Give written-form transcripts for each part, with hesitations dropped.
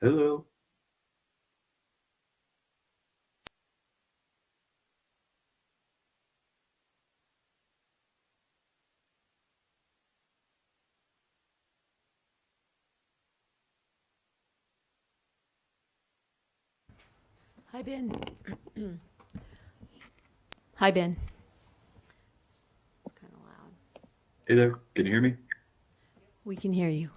Hello. Hi, Ben. Hi, Ben. It's kind of loud. Hey there. Can you hear me? We can hear you.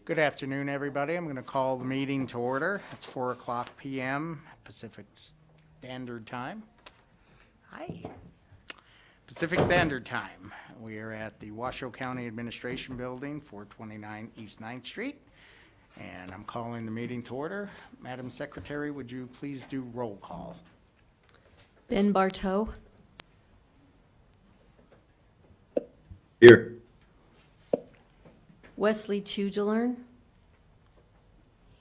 Good afternoon, everybody. I'm going to call the meeting to order. It's 4 o'clock p.m. Pacific Standard Time. Hi. Pacific Standard Time. We are at the Washoe County Administration Building, 429 East 9th Street. And I'm calling the meeting to order. Madam Secretary, would you please do roll call? Ben Bartow, Here. Wesley Chugilern.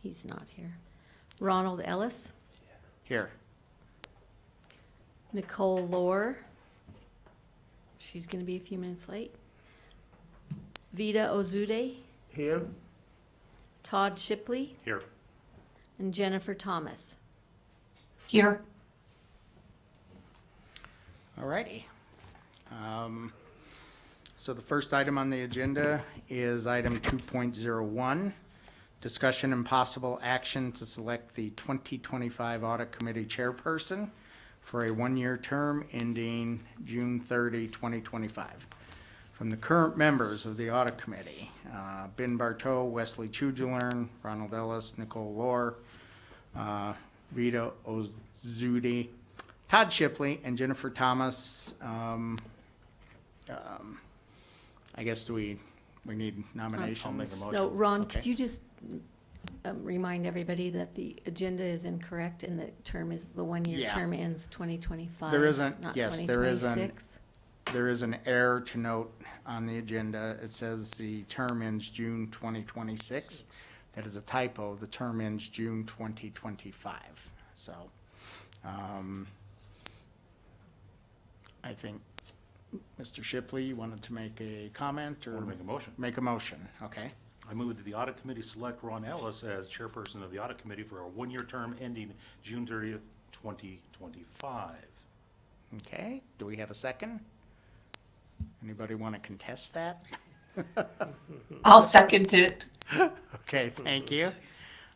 He's not here. Ronald Ellis, Here. Nicole Lohr. She's going to be a few minutes late. Vida Ozude, Here. Todd Shipley, Here. and Jennifer Thomas. Here. All righty. So the first item on the agenda is item 2.01, discussion and possible action to select the 2025 Audit Committee Chairperson for a one-year term ending June 30, 2025. From the current members of the Audit Committee, Ben Bartow, Wesley Chugilern, Ronald Ellis, Nicole Lohr, Vida Ozude, Todd Shipley, and Jennifer Thomas. I guess we need nominations? I'll make a motion. No, Ron, Okay. could you just remind everybody that the agenda is incorrect and the term is, the one-year Yeah. term ends 2025, There isn't- not yes, there is an- 2026? There is an error to note on the agenda. It says the term ends June 2026. That is a typo. The term ends June 2025. So, I think, Mr. Shipley, you wanted to make a comment I or? want to make a motion. Make a motion, okay. I move that the Audit Committee select Ron Ellis as chairperson of the Audit Committee for a one-year term ending June 30th, 2025. Okay, do we have a second? Anybody want to contest that? I'll second it. Okay, thank you.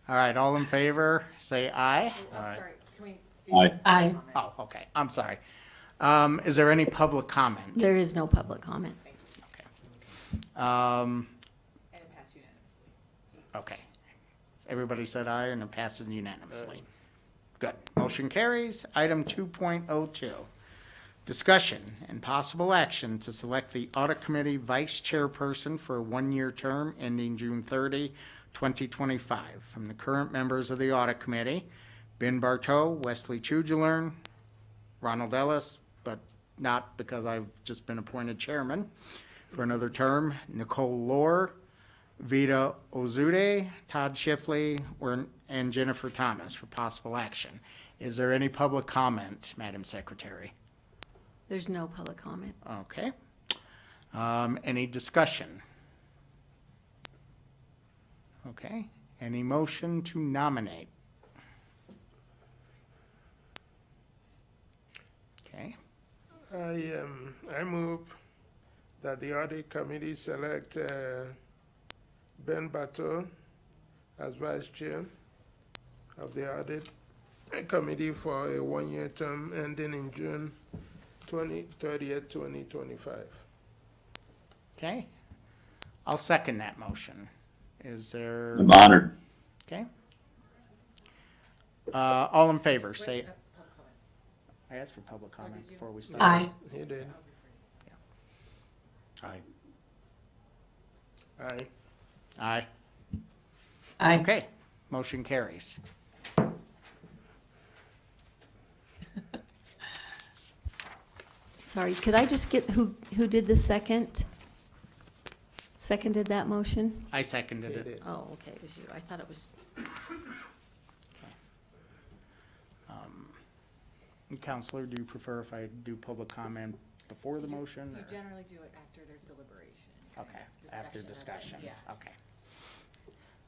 All right, all in favor, say aye. Aye. Sorry, can we see? Aye. Aye. Oh, okay, I'm sorry. Is there any public comment? There is no public comment. Okay. And it passed unanimously. Okay. Everybody said aye and it passes unanimously. Good. Motion carries. Item 2.02. Discussion and possible action to select the Audit Committee Vice Chairperson for a one-year term ending June 30, 2025. From the current members of the Audit Committee, Ben Bartow, Wesley Chugilern, Ronald Ellis, but not because I've just been appointed chairman for another term, Nicole Lohr, Vida Ozude, Todd Shipley, and Jennifer Thomas for possible action. Is there any public comment, Madam Secretary? There's no public comment. Okay. Any discussion? Okay. Any motion to nominate? Okay. I move that the audit committee select Ben Bartow as vice chair of the audit committee for a one-year term ending in June 30th, 2025. Okay. I'll second that motion. Is there, I'm honored. okay? All in favor, say, I asked for public comment before we started. Aye. He did. Aye. Aye. Aye. Aye. Okay, motion carries. Sorry, could I just get who did the second? Seconded that motion? I seconded He it. did. Oh, okay, it was you. I thought it was, Counselor, do you prefer if I do public comment before the motion? You or- generally do it after there's deliberation. kind Okay, of after of it. discussion. Yeah. Okay.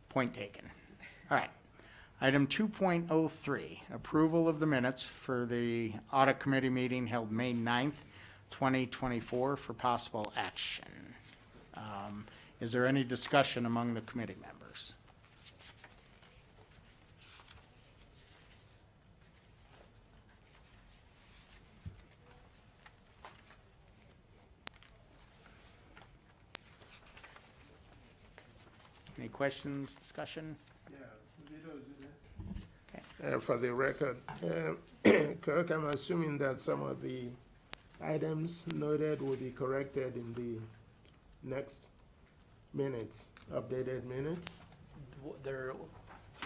Point taken. All right. Item 2.03, approval of the minutes for the Audit Committee meeting held May 9th, 2024 for possible action. Is there any discussion among the committee members? Any questions, discussion? For the record, Kirk, I'm assuming that some of the items noted will be corrected in the next minutes, updated minutes. There,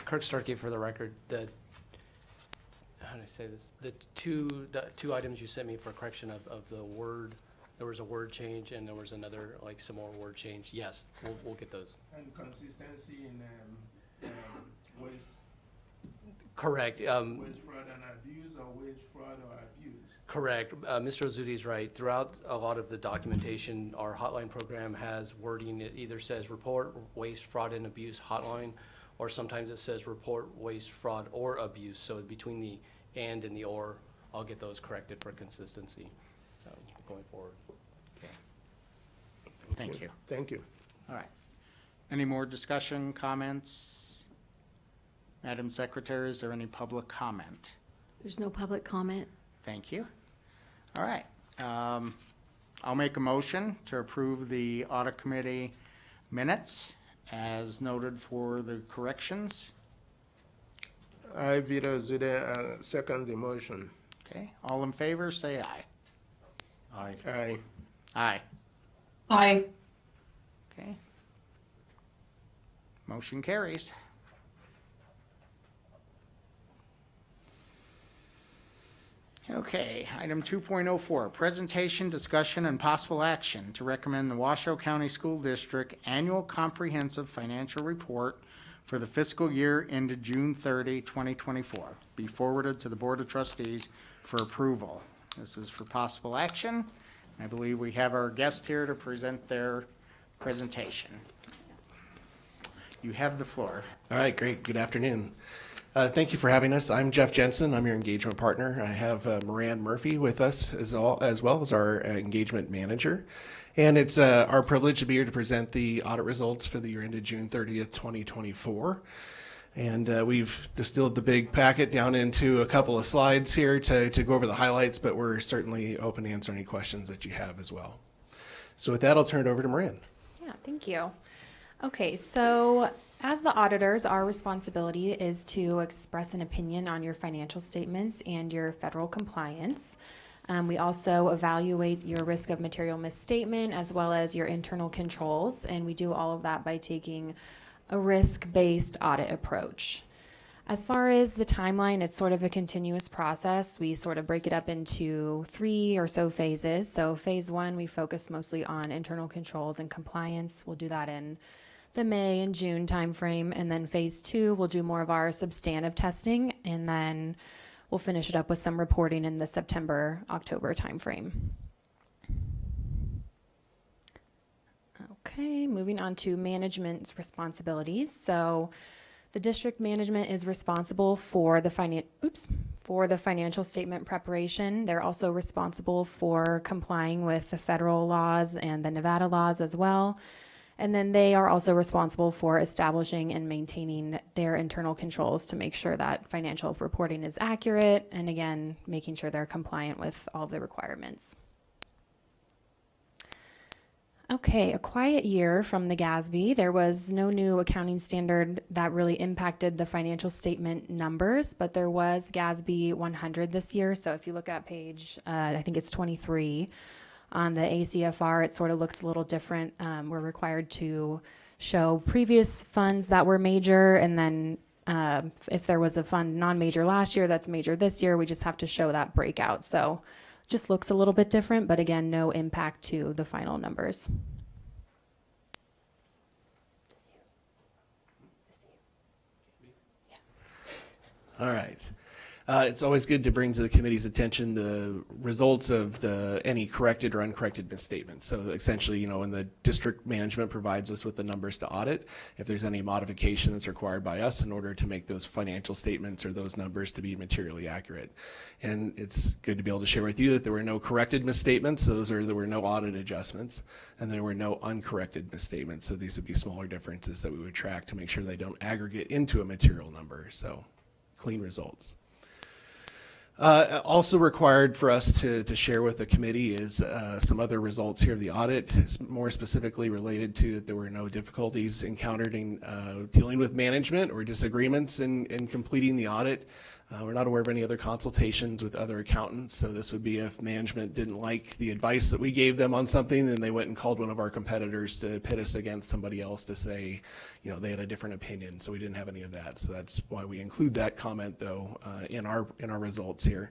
Kirk Starkey for the record, how do I say this? The two items you sent me for correction of the word, there was a word change and there was another, like, some more word change. Yes, we'll get those. And consistency in waste, Correct. waste fraud and abuse, or waste fraud or abuse. Correct. Mr. Ozzudi's right. Throughout a lot of the documentation, our hotline program has wording. It either says report waste, fraud, and abuse hotline, or sometimes it says report waste, fraud, or abuse. So between the and the or, I'll get those corrected for consistency going forward. Thank you. Thank you. All right. Any more discussion, comments? Madam Secretary, is there any public comment? There's no public comment. Thank you. All right. I'll make a motion to approve the audit committee minutes as noted for the corrections. I, Vito Zude, second the motion. Okay, all in favor, say aye. Aye. Aye. Aye. Aye. Okay. Motion carries. Okay, item 2.04, presentation, discussion, and possible action to recommend the Washoe County School District Annual Comprehensive Financial Report for the fiscal year ended June 30, 2024, be forwarded to the Board of Trustees for approval. This is for possible action. I believe we have our guest here to present their presentation. You have the floor. All right, great. Good afternoon. Thank you for having us. I'm Jeff Jensen. I'm your engagement partner. I have Moran Murphy with us as well as our engagement manager. And it's our privilege to be here to present the audit results for the year ended June 30th, 2024. And we've distilled the big packet down into a couple of slides here to go over the highlights, but we're certainly open to answer any questions that you have as well. So with that, I'll turn it over to Moran. Yeah, thank you. Okay, so as the auditors, our responsibility is to express an opinion on your financial statements and your federal compliance. We also evaluate your risk of material misstatement as well as your internal controls, and we do all of that by taking a risk-based audit approach. As far as the timeline, it's sort of a continuous process. We sort of break it up into 3 or so phases. So phase 1, we focus mostly on internal controls and compliance. We'll do that in the May and June timeframe. And then phase 2, we'll do more of our substantive testing. And then we'll finish it up with some reporting in the September, October timeframe. Okay, moving on to management's responsibilities. So the district management is responsible for the financial statement preparation. They're also responsible for complying with the federal laws and the Nevada laws as well. And then they are also responsible for establishing and maintaining their internal controls to make sure that financial reporting is accurate, and again, making sure they're compliant with all the requirements. Okay, a quiet year from the GASB. There was no new accounting standard that really impacted the financial statement numbers, but there was GASB 100 this year. So if you look at page, I think it's 23, on the ACFR, it sort of looks a little different. We're required to show previous funds that were major, and then if there was a fund non-major last year that's major this year, we just have to show that breakout. So just looks a little bit different, but again, no impact to the final numbers. All right. It's always good to bring to the committee's attention the results of any corrected or uncorrected misstatements. So essentially, when the district management provides us with the numbers to audit, if there's any modification that's required by us in order to make those financial statements or those numbers to be materially accurate. And it's good to be able to share with you that there were no corrected misstatements, so there were no audit adjustments, and there were no uncorrected misstatements. So these would be smaller differences that we would track to make sure they don't aggregate into a material number. So clean results. Also required for us to share with the committee is some other results here of the audit. It's more specifically related to that there were no difficulties encountered in dealing with management or disagreements in completing the audit. We're not aware of any other consultations with other accountants, so this would be if management didn't like the advice that we gave them on something, then they went and called one of our competitors to pit us against somebody else to say, you know, they had a different opinion, so we didn't have any of that. So that's why we include that comment, though, in our results here.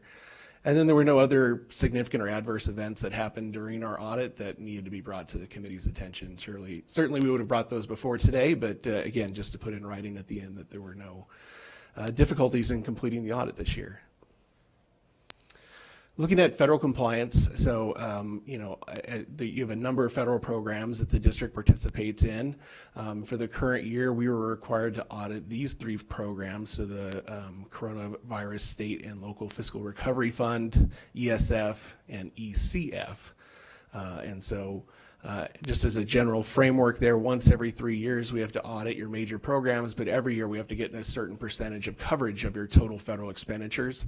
And then there were no other significant or adverse events that happened during our audit that needed to be brought to the committee's attention. Certainly we would have brought those before today, but again, just to put in writing at the end that there were no difficulties in completing the audit this year. Looking at federal compliance, so you have a number of federal programs that the district participates in. For the current year, we were required to audit these 3 programs, so the Coronavirus State and Local Fiscal Recovery Fund, ESF, and ECF. Just as a general framework there, once every 3 years we have to audit your major programs, but every year we have to get in a certain percentage of coverage of your total federal expenditures.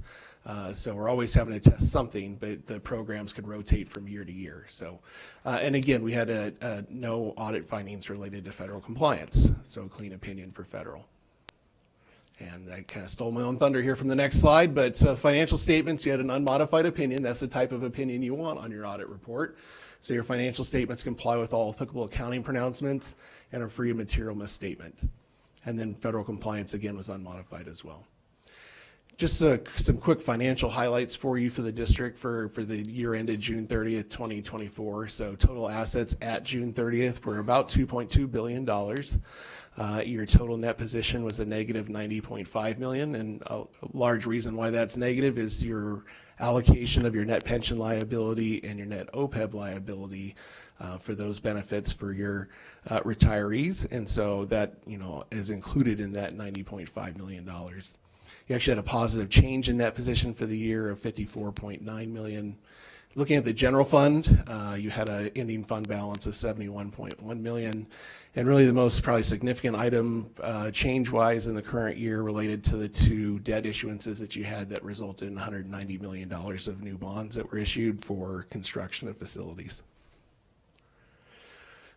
So we're always having to test something, but the programs could rotate from year to year. So, and again, we had no audit findings related to federal compliance, so a clean opinion for federal. And I kind of stole my own thunder here from the next slide, but financial statements, you had an unmodified opinion. That's the type of opinion you want on your audit report. So your financial statements comply with all applicable accounting pronouncements and are free of material misstatement. And then federal compliance, again, was unmodified as well. Just some quick financial highlights for you for the district for the year ended June 30th, 2024. So total assets at June 30th were about $2.2 billion. Your total net position was a negative $90.5 million. And a large reason why that's negative is your allocation of your net pension liability and your net OPEB liability for those benefits for your retirees. And so that, is included in that $90.5 million. You actually had a positive change in net position for the year of $54.9 million. Looking at the general fund, you had an ending fund balance of $71.1 million. And really the most probably significant item change-wise in the current year related to the 2 debt issuances that you had that resulted in $190 million of new bonds that were issued for construction of facilities.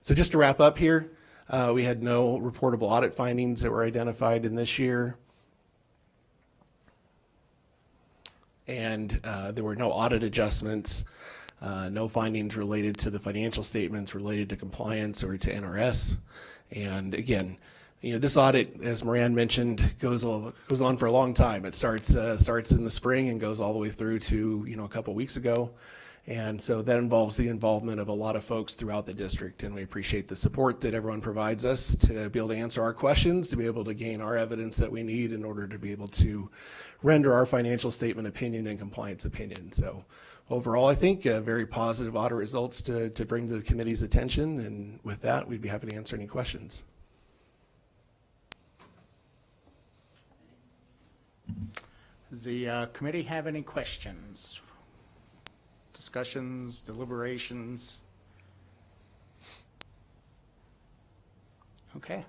So just to wrap up here, we had no reportable audit findings that were identified in this year. And there were no audit adjustments, no findings related to the financial statements related to compliance or to NRS. And again, this audit, as Moran mentioned, goes on for a long time. It starts in the spring and goes all the way through to a couple weeks ago. And so that involves the involvement of a lot of folks throughout the district, and we appreciate the support that everyone provides us to be able to answer our questions, to be able to gain our evidence that we need in order to be able to render our financial statement opinion and compliance opinion. So overall, I think very positive audit results to bring to the committee's attention, and with that, we'd be happy to answer any questions. Does the committee have any questions? Discussions, deliberations? Okay.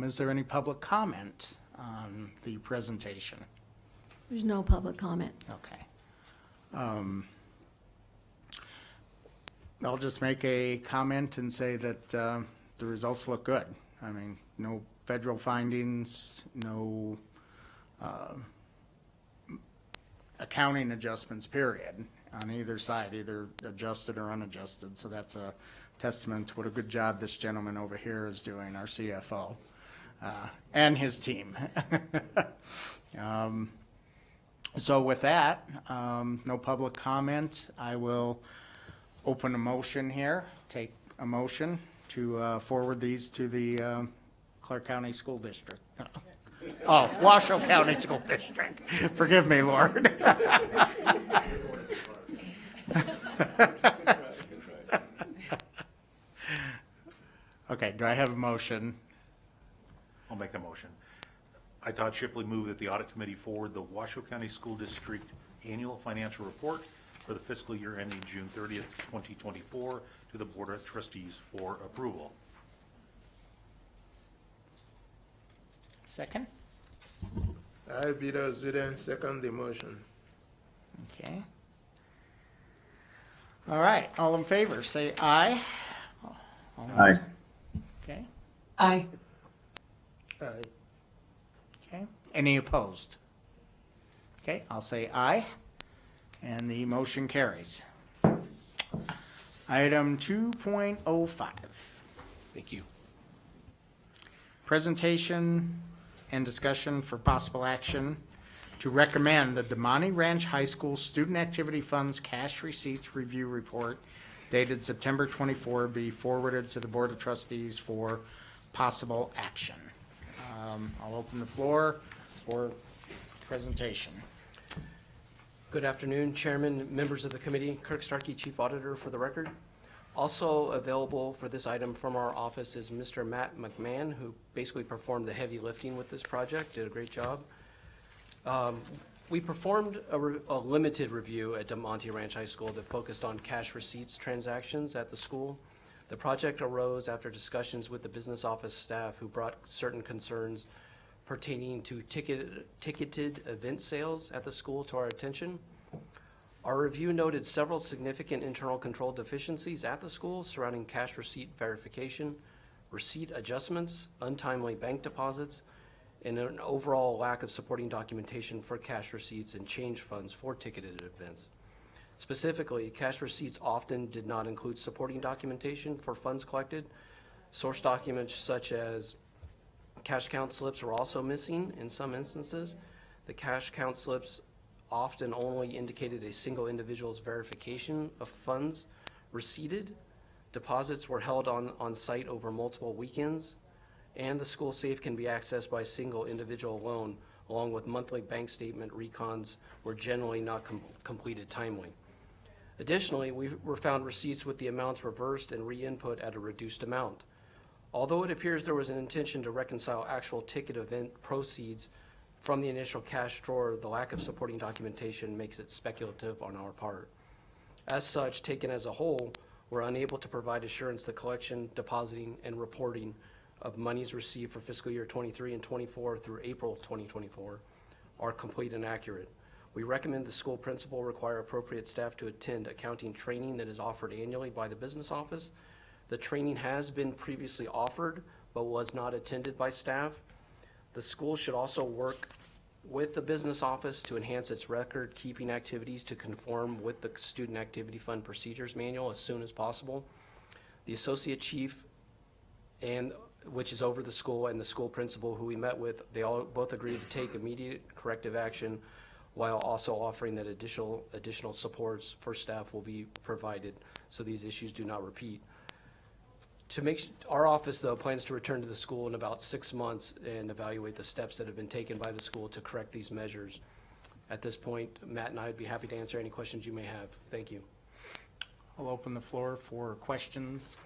Is there any public comment on the presentation? There's no public comment. Okay. I'll just make a comment and say that the results look good. I mean, no federal findings, no accounting adjustments, period, on either side, either adjusted or unadjusted. So that's a testament to what a good job this gentleman over here is doing, our CFO, and his team. So with that, no public comment. I will open a motion here, take a motion to forward these to the Clark County School District. Oh, Washoe County School District. Forgive me, Lord. Okay, do I have a motion? I'll make the motion. I, Todd Shipley, move that the audit committee forward the Washoe County School District Annual Financial Report for the fiscal year ending June 30th, 2024 to the Board of Trustees for approval. Second? I, Vito Zuden, second the motion. Okay. All right, all in favor, say aye. Aye. Okay, Aye. Aye. okay. Any opposed? Okay, I'll say aye, and the motion carries. Item 2.05. Thank you. Presentation and discussion for possible action to recommend the Demonte Ranch High School Student Activity Funds Cash Receipts Review Report dated September 24 be forwarded to the Board of Trustees for possible action. I'll open the floor for presentation. Good afternoon, Chairman, members of the committee. Kirk Starkey, Chief Auditor for the record. Also available for this item from our office is Mr. Matt McMahon, who basically performed the heavy lifting with this project, did a great job. We performed a limited review at DeMonte Ranch High School that focused on cash receipts transactions at the school. The project arose after discussions with the business office staff who brought certain concerns pertaining to ticketed event sales at the school to our attention. Our review noted several significant internal control deficiencies at the school surrounding cash receipt verification, receipt adjustments, untimely bank deposits, and an overall lack of supporting documentation for cash receipts and change funds for ticketed events. Specifically, cash receipts often did not include supporting documentation for funds collected. Source documents such as cash count slips were also missing in some instances. The cash count slips often only indicated a single individual's verification of funds receipted. Deposits were held on site over multiple weekends, and the school safe can be accessed by a single individual alone, along with monthly bank statement recons were generally not completed timely. Additionally, we were found receipts with the amounts reversed and re-input at a reduced amount. Although it appears there was an intention to reconcile actual ticket event proceeds from the initial cash drawer, the lack of supporting documentation makes it speculative on our part. As such, taken as a whole, we're unable to provide assurance the collection, depositing, and reporting of monies received for fiscal year 23 and 24 through April 2024 are complete and accurate. We recommend the school principal require appropriate staff to attend accounting training that is offered annually by the business office. The training has been previously offered, but was not attended by staff. The school should also work with the business office to enhance its record-keeping activities to conform with the Student Activity Fund Procedures Manual as soon as possible. The associate chief, which is over the school, and the school principal who we met with, they all both agreed to take immediate corrective action while also offering that additional supports for staff will be provided so these issues do not repeat. Our office, though, plans to return to the school in about 6 months and evaluate the steps that have been taken by the school to correct these measures. At this point, Matt and I would be happy to answer any questions you may have. Thank you. I'll open the floor for questions.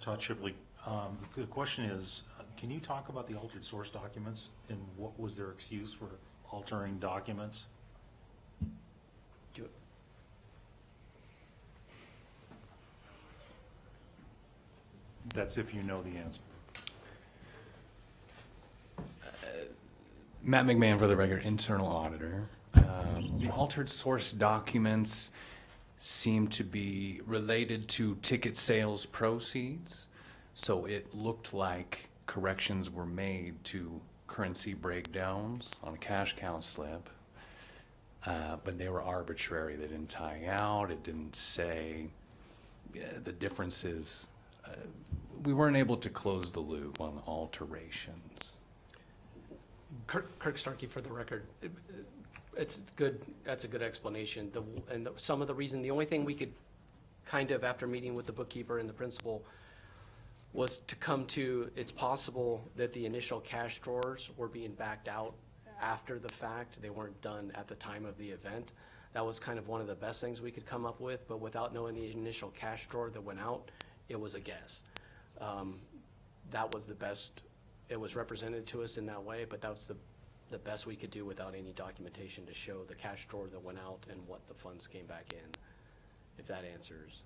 Todd Shipley, the question is, can you talk about the altered source documents and what was their excuse for altering documents? That's if you know the answer. Matt McMahon for the record, internal auditor. The altered source documents seem to be related to ticket sales proceeds. So it looked like corrections were made to currency breakdowns on a cash count slip. But they were arbitrary. They didn't tie out. It didn't say the differences. We weren't able to close the loop on alterations. Kirk Starkey for the record. It's good. That's a good explanation. Some of the reason, the only thing we could kind of, after meeting with the bookkeeper and the principal, was to come to, it's possible that the initial cash drawers were being backed out after the fact. They weren't done at the time of the event. That was kind of one of the best things we could come up with, but without knowing the initial cash drawer that went out, it was a guess. That was the best. It was represented to us in that way, but that was the best we could do without any documentation to show the cash drawer that went out and what the funds came back in, if that answers.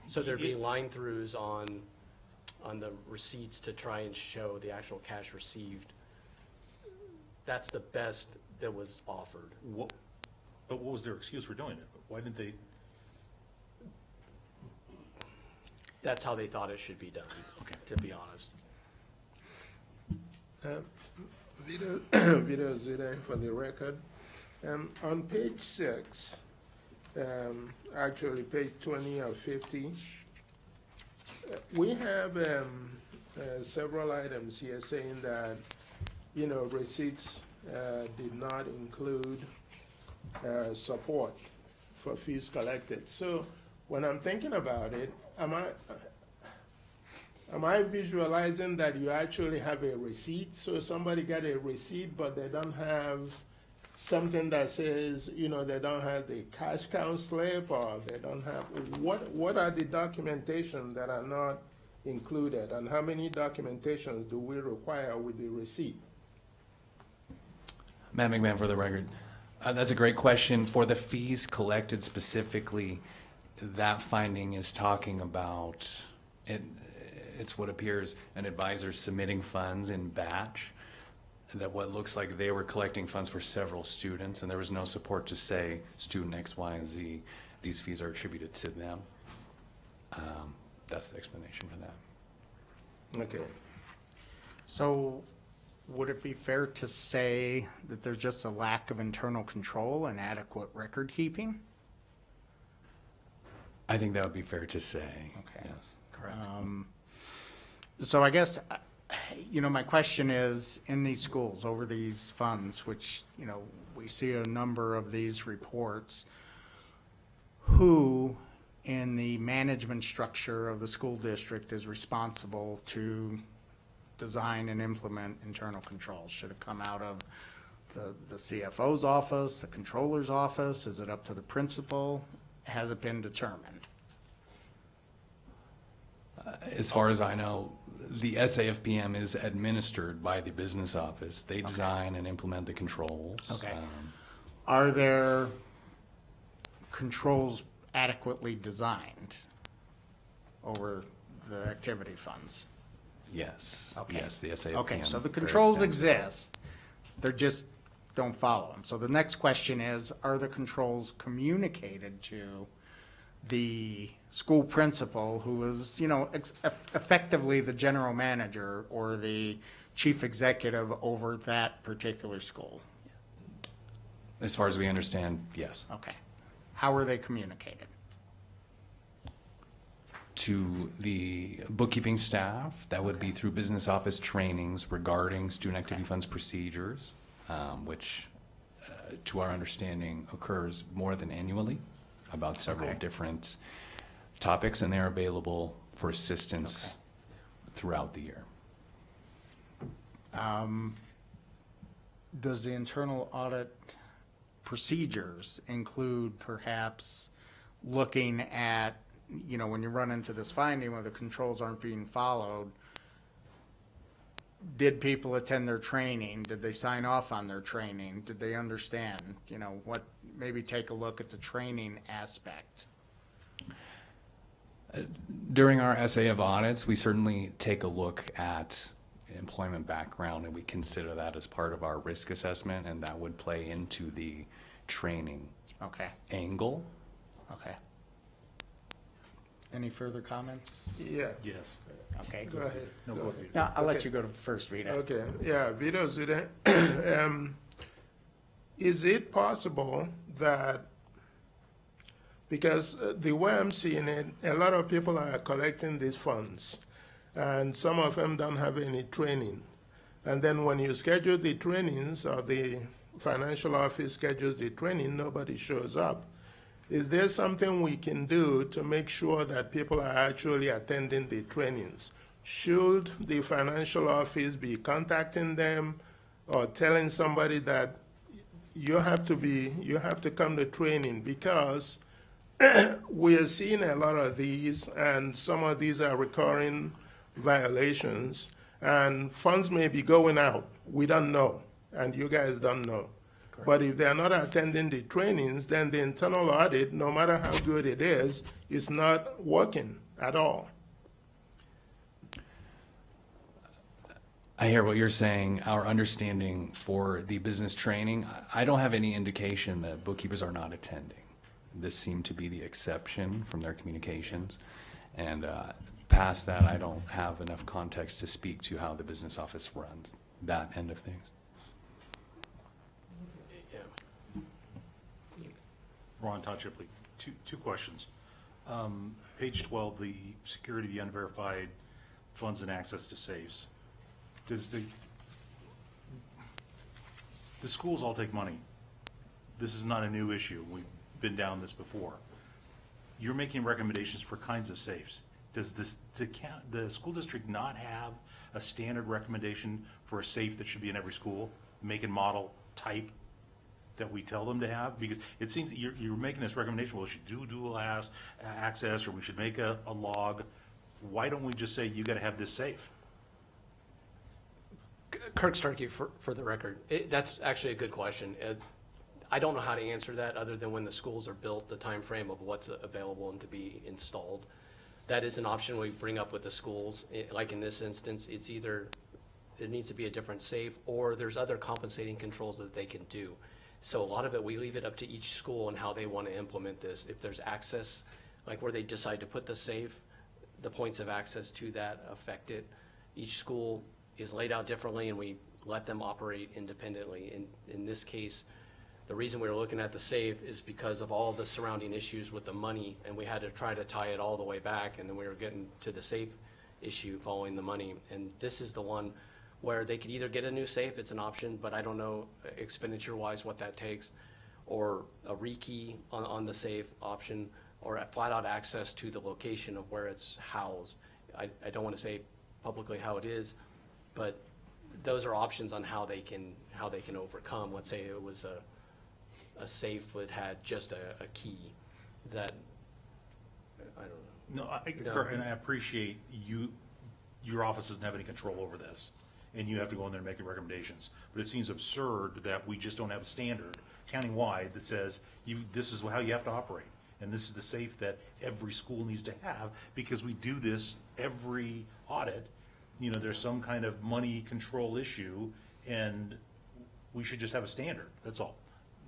So there'd be line throughs on the receipts to try and show the actual cash received. That's the best that was offered. But what was their excuse for doing it? Why didn't they? That's how they thought it should be done, Okay. to be honest. Vito, Vito Zidane for the record. On page 6, actually page 20 or 50, we have several items here saying that, you know, receipts did not include support for fees collected. So when I'm thinking about it, am I visualizing that you actually have a receipt? So somebody got a receipt, but they don't have something that says, you know, they don't have the cash count slip, or they don't have, what are the documentation that are not included? And how many documentations do we require with the receipt? Matt McMahon for the record. That's a great question. For the fees collected specifically, that finding is talking about, it's what appears an advisor submitting funds in batch, that what looks like they were collecting funds for several students, and there was no support to say student X, Y, and Z, these fees are attributed to them. That's the explanation for that. Okay. So would it be fair to say that there's just a lack of internal control and adequate record keeping? I think that would be fair to say. Okay. Yes, correct. So I guess, you know, my question is, in these schools, over these funds, which, you know, we see a number of these reports, who in the management structure of the school district is responsible to design and implement internal controls? Should it come out of the CFO's office, the controller's office? Is it up to the principal? Has it been determined? As far as I know, the SAFPM is administered by the business office. They design and implement the controls. Okay. Are there controls adequately designed over the activity funds? Yes. Okay. Yes, the SAFPM. Okay, so the very controls extensive. exist, they just don't follow them. So the next question is, are the controls communicated to the school principal, who is, you know, effectively the general manager or the chief executive over that particular school? As far as we understand, yes. Okay. How are they communicated? To the bookkeeping staff, that would be through business office trainings regarding student activity funds procedures, which, to our understanding, occurs more than annually, about several different topics, and they're available for assistance throughout the year. Does the internal audit procedures include perhaps looking at, you know, when you run into this finding where the controls aren't being followed, did people attend their training? Did they sign off on their training? Did they understand, you know, what, maybe take a look at the training aspect? During our essay of audits, we certainly take a look at employment background, and we consider that as part of our risk assessment, and that would play into the training Okay, angle. okay. Any further comments? Yeah, Yes. Okay. go ahead. No, Go go ahead. ahead. No, I'll let Okay. you go to first, Rita. Okay, yeah, Vito Zidane. Is it possible that, because the way I'm seeing it, a lot of people are collecting these funds, and some of them don't have any training. And then when you schedule the trainings, or the financial office schedules the training, nobody shows up. Is there something we can do to make sure that people are actually attending the trainings? Should the financial office be contacting them or telling somebody that you have to come to training? Because we are seeing a lot of these, and some of these are recurring violations, and funds may be going out. We don't know, and you guys don't know. But if they're not attending the trainings, then the internal audit, no matter how good it is not working at all. I hear what you're saying. Our understanding for the business training, I don't have any indication that bookkeepers are not attending. This seemed to be the exception from their communications. And past that, I don't have enough context to speak to how the business office runs that end of things. Ron, Todd Shipley, two questions. Page 12, the security of the unverified funds and access to safes. Does the schools all take money? This is not a new issue. We've been down this before. You're making recommendations for kinds of safes. Does the school district not have a standard recommendation for a safe that should be in every school, make and model, type, that we tell them to have? Because it seems you're making this recommendation, well, we should do dual access, or we should make a log. Why don't we just say, you gotta have this safe? Kirk Starkey, for the record, that's actually a good question. I don't know how to answer that other than when the schools are built, the time frame of what's available and to be installed. That is an option we bring up with the schools. Like in this instance, it's either there needs to be a different safe, or there's other compensating controls that they can do. So a lot of it, we leave it up to each school and how they want to implement this. If there's access, like where they decide to put the safe, the points of access to that affect it. Each school is laid out differently, and we let them operate independently. In this case, the reason we were looking at the safe is because of all the surrounding issues with the money, and we had to try to tie it all the way back, and then we were getting to the safe issue following the money. And this is the one where they could either get a new safe, it's an option, but I don't know expenditure-wise what that takes, or a rekey on the safe option, or a flat-out access to the location of where it's housed. I don't want to say publicly how it is, but those are options on how they can overcome. Let's say it was a safe that had just a key. Is that, I don't know. No, Kirk, and I appreciate your office doesn't have any control over this, and you have to go in there and make the recommendations. But it seems absurd that we just don't have a standard countywide that says this is how you have to operate, and this is the safe that every school needs to have, because we do this every audit. You know, there's some kind of money control issue, and we should just have a standard. That's all.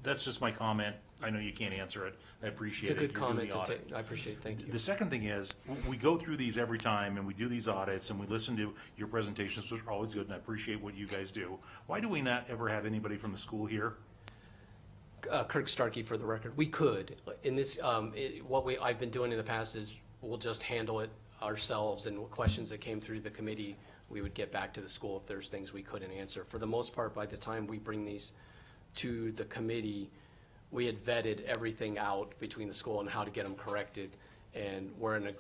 That's just my comment. I know you can't answer it. I appreciate it. It's a good You're doing comment the to audit. take. I appreciate it. Thank you. The second thing is, we go through these every time, and we do these audits, and we listen to your presentations, which are always good, and I appreciate what you guys do. Why do we not ever have anybody from the school here? Kirk Starkey, for the record, we could. In this, I've been doing in the past is we'll just handle it ourselves, and questions that came through the committee, we would get back to the school if there's things we couldn't answer. For the most part, by the time we bring these to the committee, we had vetted everything out between the school and how to get them corrected. And we're in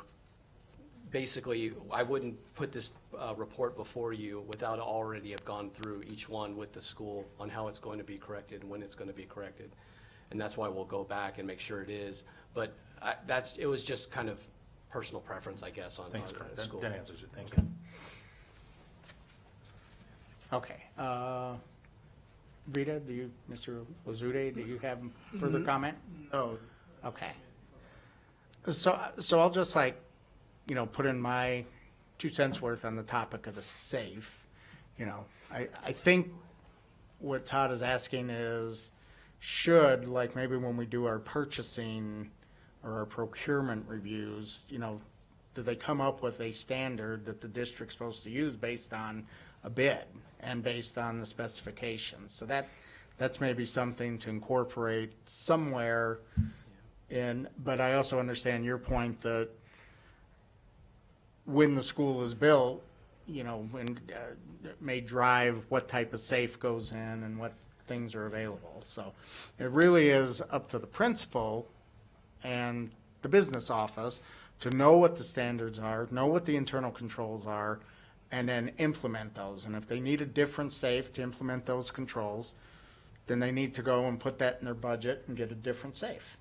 basically, I wouldn't put this report before you without already have gone through each one with the school on how it's going to be corrected and when it's going to be corrected. And that's why we'll go back and make sure it is. But it was just kind of personal preference, I guess, on Thanks, the Kirk. school. That answers it. Thank Okay. you. Okay. Rita, Mr. Lazude, do you have further comment? No, Okay. So I'll just put in my 2 cents worth on the topic of the safe. I think what Todd is asking is, should, like maybe when we do our purchasing or our procurement reviews, do they come up with a standard that the district's supposed to use based on a bid and based on the specifications? So that's maybe something to incorporate somewhere in, but I also understand your point that when the school is built, when it may drive what type of safe goes in and what things are available. So it really is up to the principal and the business office to know what the standards are, know what the internal controls are, and then implement those. And if they need a different safe to implement those controls, then they need to go and put that in their budget and get a different safe.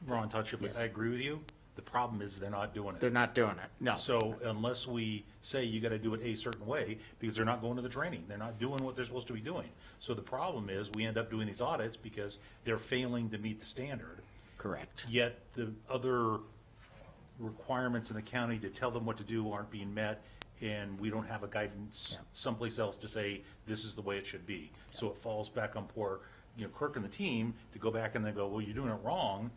Ron, touch it, but Yes. I agree with you. The problem is they're not doing They're it. not doing it, no. So unless we say you gotta do it a certain way, because they're not going to the training, they're not doing what they're supposed to be doing. So the problem is, we end up doing these audits because they're failing to meet the standard. Correct. Yet the other requirements in the county to tell them what to do aren't being met, and we don't have a guidance Yeah. someplace else to say, this is the way it should be. So it falls back on poor, Kirk and the team to go back and then go, well, you're doing it wrong,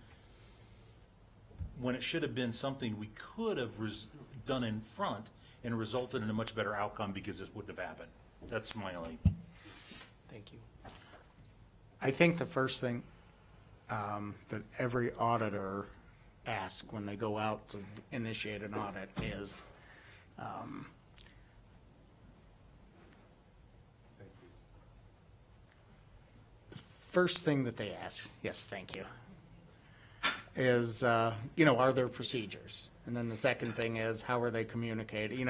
when it should have been something we could have done in front and resulted in a much better outcome because this wouldn't have happened. That's my only. Thank you. I think the first thing that every auditor asks when they go out to initiate an audit is, the first thing that they ask, yes, thank you, is, are there procedures? And then the second thing is, how are they communicating?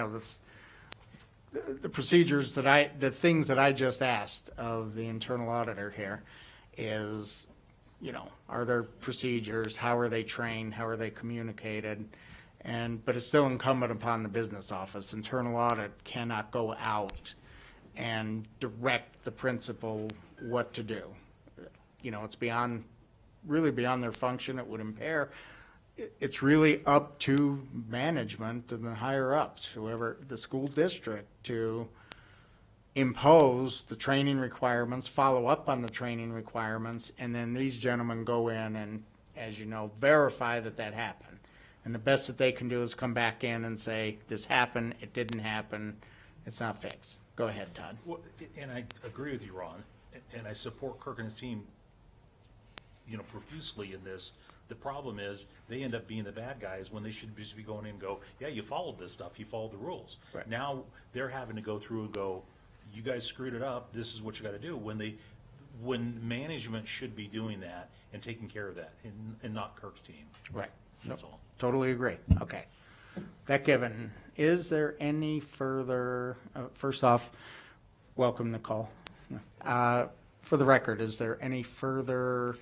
The procedures the things that I just asked of the internal auditor here is, are there procedures? How are they trained? How are they communicated? But it's still incumbent upon the business office. Internal audit cannot go out and direct the principal what to do. It's really beyond their function. It would impair. It's really up to management and the higher ups, whoever the school district, to impose the training requirements, follow up on the training requirements, and then these gentlemen go in and, as you know, verify that happened. And the best that they can do is come back in and say, this happened, it didn't happen, it's not fixed. Go ahead, Todd. Well, and I agree with you, Ron, and I support Kirk and his team, profusely in this. The problem is they end up being the bad guys when they should just be going in and go, yeah, you followed this stuff, you followed the rules. Right. Now they're having to go through and go, you guys screwed it up, this is what you got to do. When management should be doing that and taking care of that, and not Kirk's team. Right. That's all. Totally agree. Okay. That given, is there any further, first off, welcome, Nicole. For the record, is there any further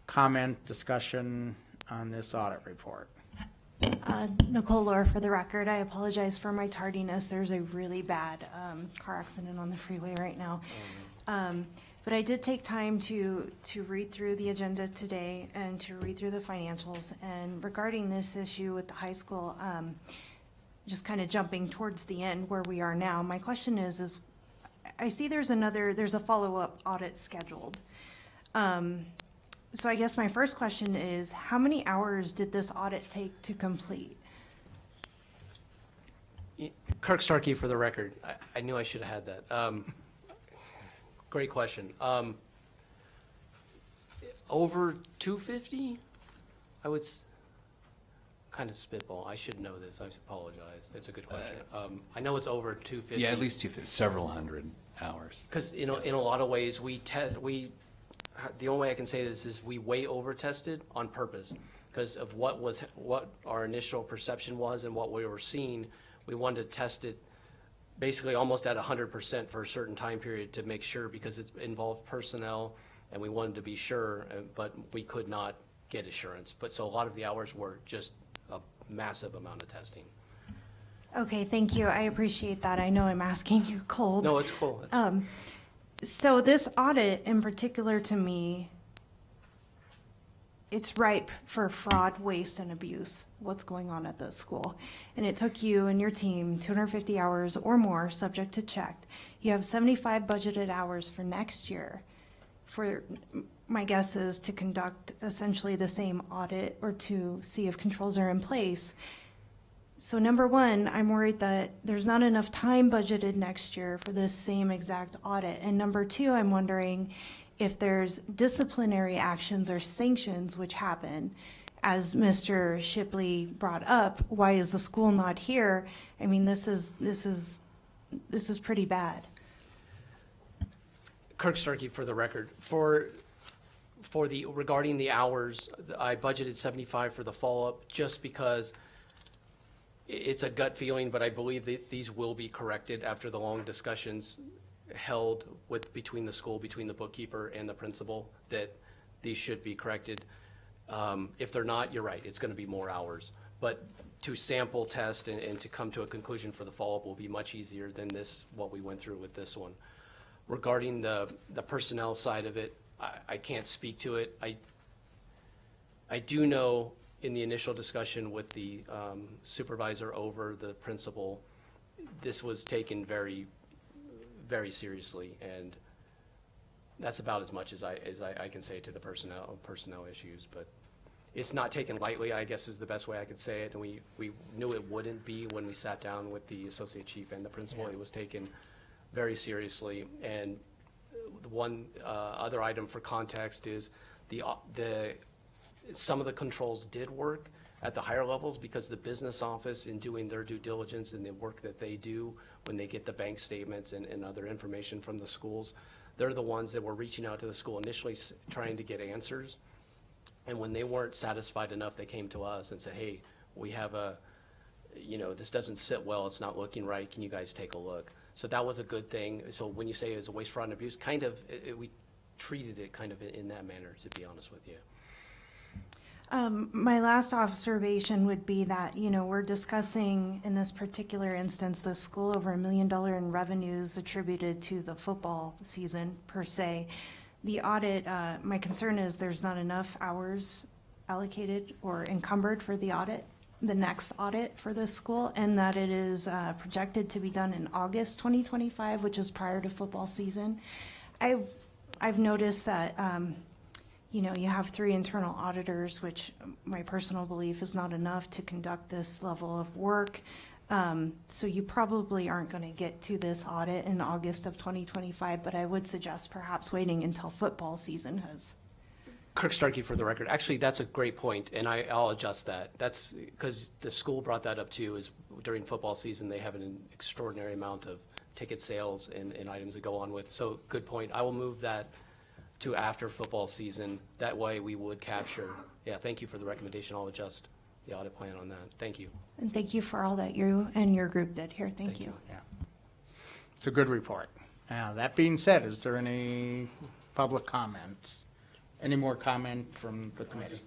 comment, discussion on this audit report? Nicole Lohr, for the record. I apologize for my tardiness. There's a really bad car accident on the freeway right now. But I did take time to read through the agenda today and to read through the financials. And regarding this issue with the high school, just kind of jumping towards the end where we are now, my question is I see there's a follow-up audit scheduled. So I guess my first question is, how many hours did this audit take to complete? Kirk Starkey, for the record. I knew I should have had that. Great question. Over 250? I would kind of spitball. I should know this. I apologize. It's a good question. I know it's over 250. Yeah, at least several hundred hours. Because in a lot of ways, the only way I can say this is we way over tested on purpose because of what our initial perception was and what we were seeing. We wanted to test it basically almost at 100% for a certain time period to make sure, because it involved personnel and we wanted to be sure, but we could not get assurance. But so a lot of the hours were just a massive amount of testing. Okay, thank you. I appreciate that. I know I'm asking you cold. No, it's cool. So this audit in particular, to me, it's ripe for fraud, waste, and abuse, what's going on at the school. And it took you and your team 250 hours or more, subject to check. You have 75 budgeted hours for next year. For my guess is to conduct essentially the same audit or to see if controls are in place. So number one, I'm worried that there's not enough time budgeted next year for this same exact audit. And number two, I'm wondering if there's disciplinary actions or sanctions which happen. As Mr. Shipley brought up, why is the school not here? I mean, this is pretty bad. Kirk Starkey, for the record, regarding the hours, I budgeted 75 for the follow-up just because it's a gut feeling, but I believe that these will be corrected after the long discussions held between the school, between the bookkeeper and the principal, that these should be corrected. If they're not, you're right, it's going to be more hours. But to sample test and to come to a conclusion for the follow-up will be much easier than what we went through with this one. Regarding the personnel side of it, I can't speak to it. I do know in the initial discussion with the supervisor over the principal, this was taken very, very seriously, and that's about as much as I can say to the personnel issues. But It's not taken lightly, I guess is the best way I could say it, and we knew it wouldn't be when we sat down with the associate chief and the principal. It was taken very seriously. And the one other item for context is some of the controls did work at the higher levels because the business office, in doing their due diligence and the work that they do when they get the bank statements and other information from the schools, they're the ones that were reaching out to the school initially trying to get answers. And when they weren't satisfied enough, they came to us and said, hey, we have this doesn't sit well, it's not looking right, can you guys take a look? So that was a good thing. So when you say it was a waste, fraud, and abuse, we treated it kind of in that manner, to be honest with you. My last observation would be that, we're discussing in this particular instance, the school over $1 million in revenues attributed to the football season per se. The audit, my concern is there's not enough hours allocated or encumbered for the audit, the next audit for this school, and that it is projected to be done in August 2025, which is prior to football season. I've noticed that, you have 3 internal auditors, which my personal belief is not enough to conduct this level of work. So you probably aren't going to get to this audit in August of 2025, but I would suggest perhaps waiting until football season has. Kirk Starkey, for the record. Actually, that's a great point, and I'll adjust that. That's because the school brought that up too, is during football season, they have an extraordinary amount of ticket sales and items that go on with. So good point. I will move that to after football season. That way we would capture. Yeah, thank you for the recommendation. I'll adjust the audit plan on that. Thank you. And thank you for all that you and your group did here. Thank you. Yeah. It's a good report. Now, that being said, is there any public comments? Any more comment from the committee?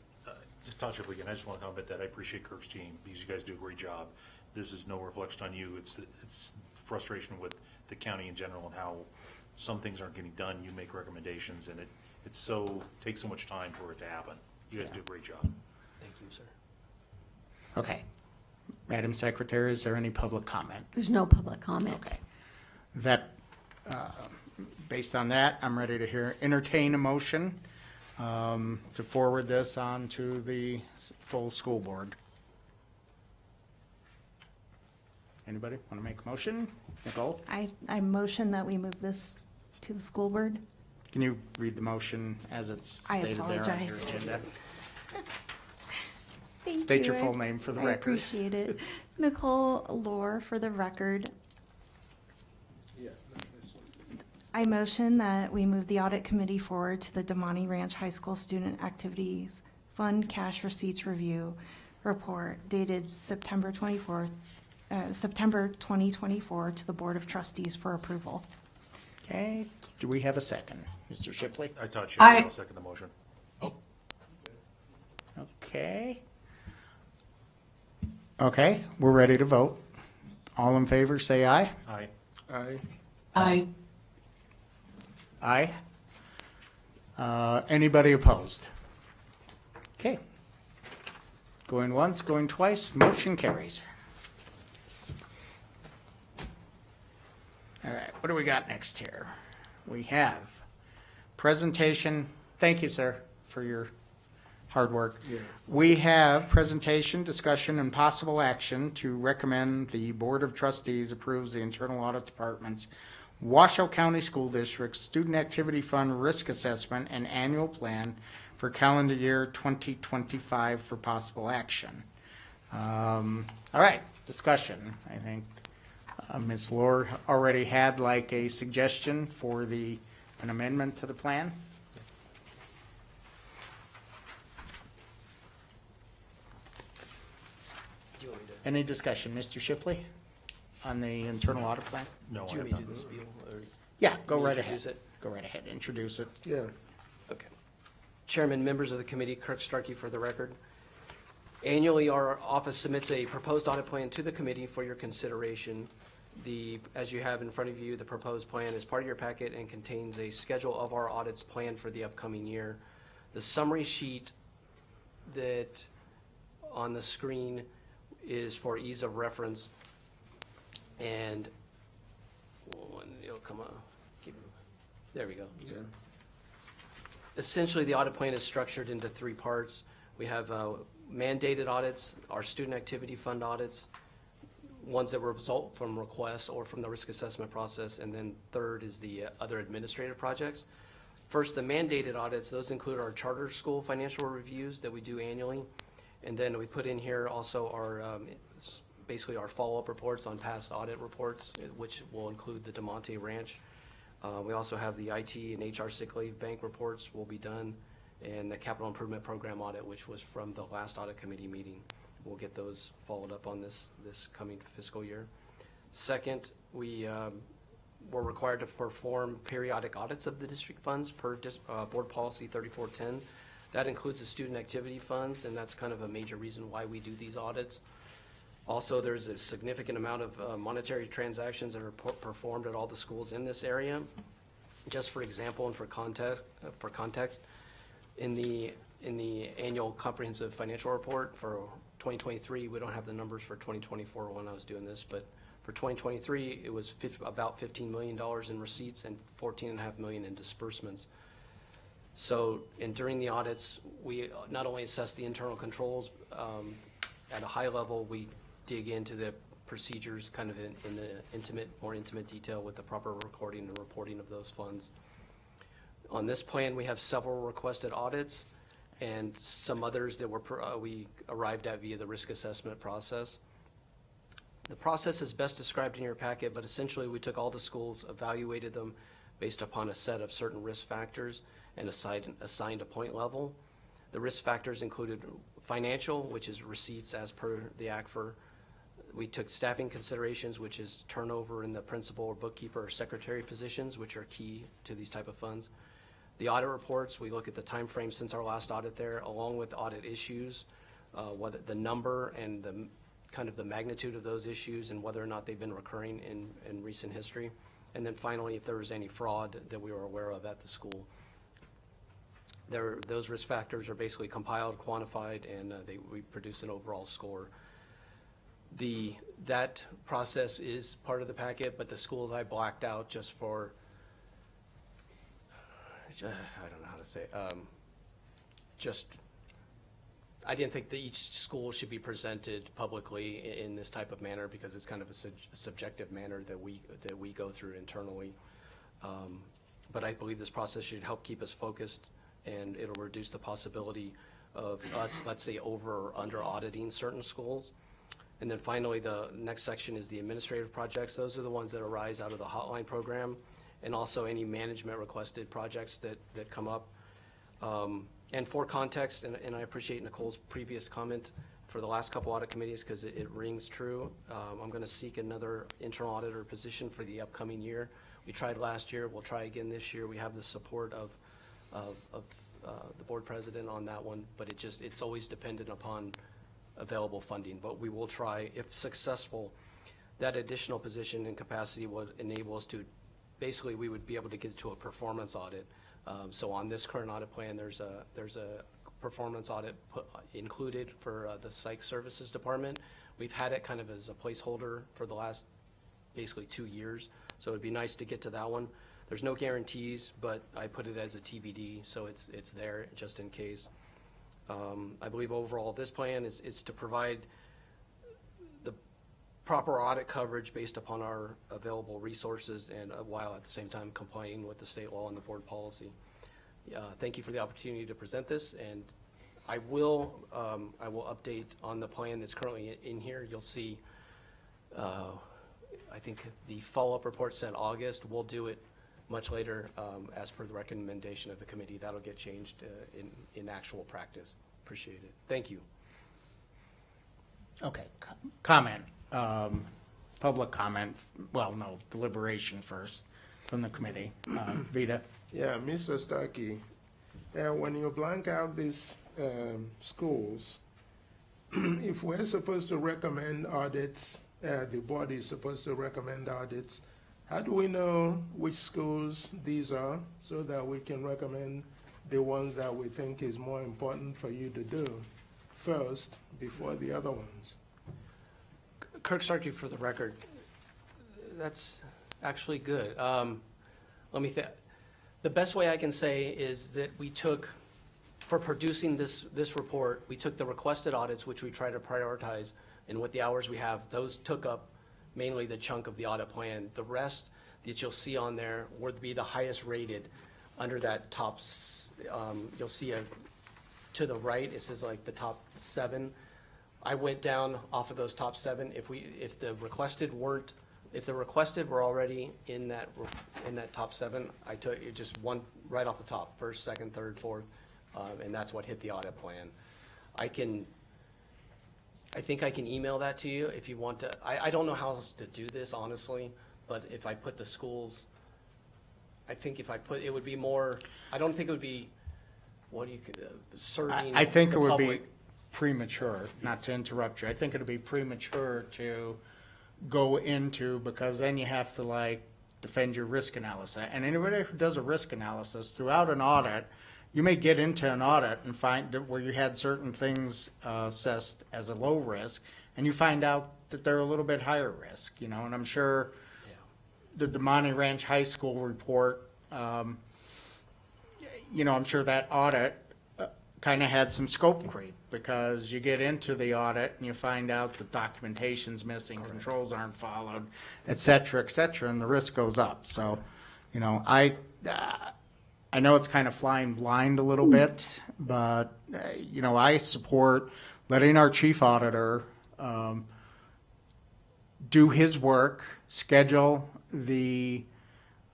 To touch up again, I just want to comment that I appreciate Kirk's team because you guys do a great job. This is no reflection on you. It's frustration with the county in general and how some things aren't getting done. You make recommendations, and it takes so much time for it to happen. You guys do a great job. Thank you, sir. Okay. Madam Secretary, is there any public comment? There's no public comment. Okay. That, based on that, I'm ready to entertain a motion to forward this on to the full school board. Anybody want to make a motion? Nicole? I motion that we move this to the school board. Can you read the motion as it's I stated there on your apologize. agenda? Thank State you. your full name for the I record. appreciate it. Nicole Lohr for the record. Yeah, not this one. I motion that we move the audit committee forward to the Damani Ranch High School Student Activities Fund Cash Receipts Review Report dated September 2024 to the Board of Trustees for approval. Okay, do we have a second? Mr. Shipley? I thought you Aye. I'll second the motion. Okay. Okay, we're ready to vote. All in favor, say aye. Aye. Aye. Aye. Aye. Anybody opposed? Okay. Going once, going twice, motion carries. All right, what do we got next here? We have presentation, thank you, sir, for your hard work. Yeah. We have presentation, discussion, and possible action to recommend the Board of Trustees approves the Internal Audit Department's Washoe County School District Student Activity Fund Risk Assessment and Annual Plan for calendar year 2025 for possible action. All right, discussion. I think Ms. Lohr already had like a suggestion for an amendment to the plan. Do you want me Any discussion, Mr. Shipley, on the internal audit plan? No, to, I do you have want me to not. do the spiel? Or Yeah, go you right ahead. introduce it? Go right ahead, introduce it. Yeah. Okay. Chairman, members of the committee, Kirk Starkey for the record. Annually, our office submits a proposed audit plan to the committee for your consideration. As you have in front of you, the proposed plan is part of your packet and contains a schedule of our audits planned for the upcoming year. The summary sheet that on the screen is for ease of reference, and it'll come up. There we go. Yeah. Essentially, the audit plan is structured into 3 parts. We have mandated audits, our student activity fund audits, ones that result from requests or from the risk assessment process, and then third is the other administrative projects. First, the mandated audits, those include our charter school financial reviews that we do annually. And then we put in here also our, basically our follow-up reports on past audit reports, which will include the DeMonte Ranch. We also have the IT and HR sick leave bank reports will be done, and the capital improvement program audit, which was from the last audit committee meeting. We'll get those followed up on this coming fiscal year. Second, we're required to perform periodic audits of the district funds per board policy 3410. That includes the student activity funds, and that's kind of a major reason why we do these audits. Also, there's a significant amount of monetary transactions that are performed at all the schools in this area. Just for example and for context, in the annual comprehensive financial report for 2023, we don't have the numbers for 2024 when I was doing this, but for 2023, it was about $15 million in receipts and $14.5 million in disbursements. So, and during the audits, we not only assess the internal controls at a high level, we dig into the procedures kind of in the more intimate detail with the proper recording and reporting of those funds. On this plan, we have several requested audits and some others that we arrived at via the risk assessment process. The process is best described in your packet, but essentially we took all the schools, evaluated them based upon a set of certain risk factors and assigned a point level. The risk factors included financial, which is receipts as per the ACFR. We took staffing considerations, which is turnover in the principal or bookkeeper or secretary positions, which are key to these type of funds. The audit reports, we look at the time frame since our last audit there, along with audit issues, whether the number and the kind of the magnitude of those issues and whether or not they've been recurring in recent history. And then finally, if there was any fraud that we were aware of at the school. Those risk factors are basically compiled, quantified, and we produce an overall score. That process is part of the packet, but the schools I blacked out just for, I don't know how to say, I didn't think that each school should be presented publicly in this type of manner because it's kind of a subjective manner that we go through internally. But I believe this process should help keep us focused, and it'll reduce the possibility of us, let's say, over or under auditing certain schools. And then finally, the next section is the administrative projects. Those are the ones that arise out of the hotline program, and also any management requested projects that come up. And for context, and I appreciate Nicole's previous comment for the last couple audit committees because it rings true. I'm going to seek another internal auditor position for the upcoming year. We tried last year. We'll try again this year. We have the support of the board president on that one, but it's always dependent upon available funding. But we will try, if successful, that additional position and capacity would enable us to, basically we would be able to get to a performance audit. So on this current audit plan, there's a performance audit included for the psych services department. We've had it kind of as a placeholder for the last basically 2 years. So it'd be nice to get to that one. There's no guarantees, but I put it as a TBD, so it's there just in case. I believe overall this plan is to provide the proper audit coverage based upon our available resources and while at the same time complying with the state law and the board policy. Thank you for the opportunity to present this, and I will update on the plan that's currently in here. You'll see, I think the follow-up report said August. We'll do it much later as per the recommendation of the committee. That'll get changed in actual practice. Appreciate it. Thank you. Okay, comment, public comment, well, no, deliberation first from the committee. Vita? Yeah, Mr. Starkey, when you blank out these schools, if we're supposed to recommend audits, the board is supposed to recommend audits, how do we know which schools these are so that we can recommend the ones that we think is more important for you to do first before the other ones? Kirk Starkey, for the record, that's actually good. Let me think. The best way I can say is that we took for producing this report, we took the requested audits, which we try to prioritize, and with the hours we have, those took up mainly the chunk of the audit plan. The rest that you'll see on there would be the highest rated under that you'll see to the right, it says like the top 7. I went down off of those top 7. If the requested were already in that top 7, I took it just one right off the top, first, second, third, fourth, and that's what hit the audit plan. I think I can email that to you if you want to. I don't know how else to do this, honestly, but if I put the schools, I think if I put, it would be more, I don't think it would be, serving I think the it would be public. premature, not to interrupt you. I think it would be premature to go into, because then you have to like defend your risk analysis. And anybody who does a risk analysis throughout an audit, you may get into an audit and find that where you had certain things assessed as a low risk, and you find out that they're a little bit higher risk, you know, and I'm sure the Monty Ranch High School report, you know, I'm sure that audit kind of had some scope creep, because you get into the audit and you find out the documentation's missing, controls aren't followed, et cetera, and the risk goes up. So, you know, I know it's kind of flying blind a little bit, but, you know, I support letting our chief auditor do his work, schedule the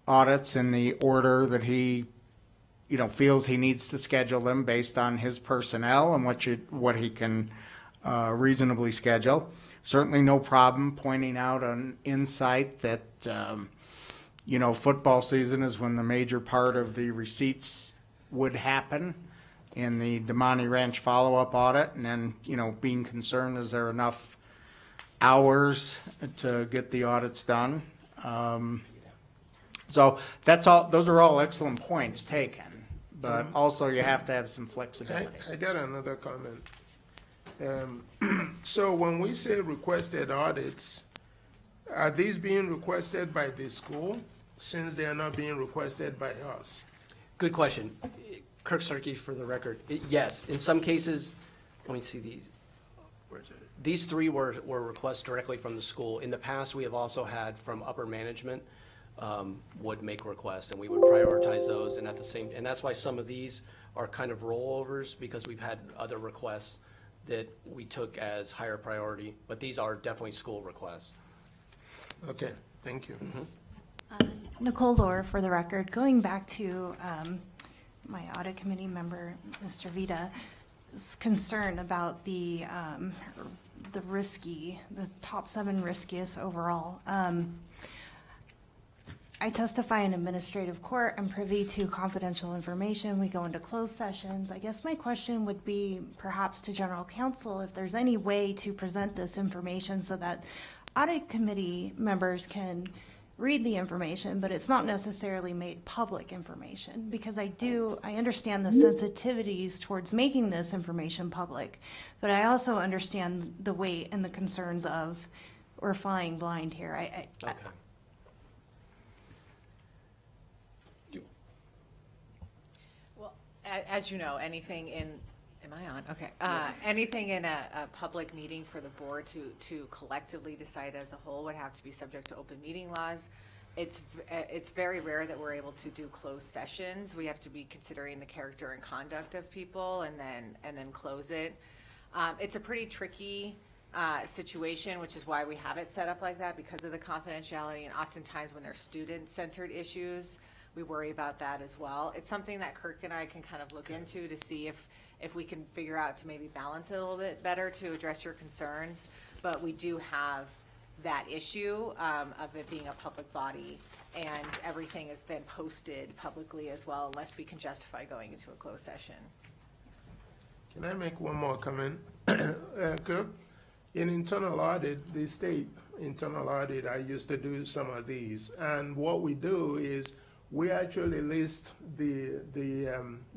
audits in the order that he, you know, feels he needs to schedule them based on his personnel and what he can reasonably schedule. Certainly no problem pointing out an insight that, you know, football season is when the major part of the receipts would happen in the DeMonte Ranch follow-up audit, and then, you know, being concerned, is there enough hours to get the audits done? So that's all, those are all excellent points taken, but also you have to have some flexibility. I got another comment. So when we say requested audits, are these being requested by the school, since they are not being requested by us? Good question. Kirk Starkey, for the record. Yes, in some cases, let me see these. Where is it? These 3 were requests directly from the school. In the past, we have also had from upper management would make requests, and we would prioritize those. And and that's why some of these are kind of rollovers, because we've had other requests that we took as higher priority. But these are definitely school requests. Okay, thank you. Nicole Lohr, for the record, going back to my audit committee member, Mr. Vita's concern about the top 7 riskiest overall. I testify in administrative court. I'm privy to confidential information. We go into closed sessions. I guess my question would be perhaps to general counsel, if there's any way to present this information so that audit committee members can read the information, but it's not necessarily made public information, because I understand the sensitivities towards making this information public, but I also understand the weight and the concerns of we're flying blind here. Okay. Well, as you know, anything in, am I on? Okay. Anything in a public meeting for the board to collectively decide as a whole would have to be subject to open meeting laws. It's very rare that we're able to do closed sessions. We have to be considering the character and conduct of people and then close it. It's a pretty tricky situation, which is why we have it set up like that, because of the confidentiality, and oftentimes when there's student-centered issues, we worry about that as well. It's something that Kirk and I can kind of look into to see if we can figure out to maybe balance it a little bit better to address your concerns. But we do have that issue of it being a public body, and everything is then posted publicly as well, unless we can justify going into a closed session. Can I make one more comment? Kirk, in internal audit, the state internal audit, I used to do some of these, and what we do is we actually list the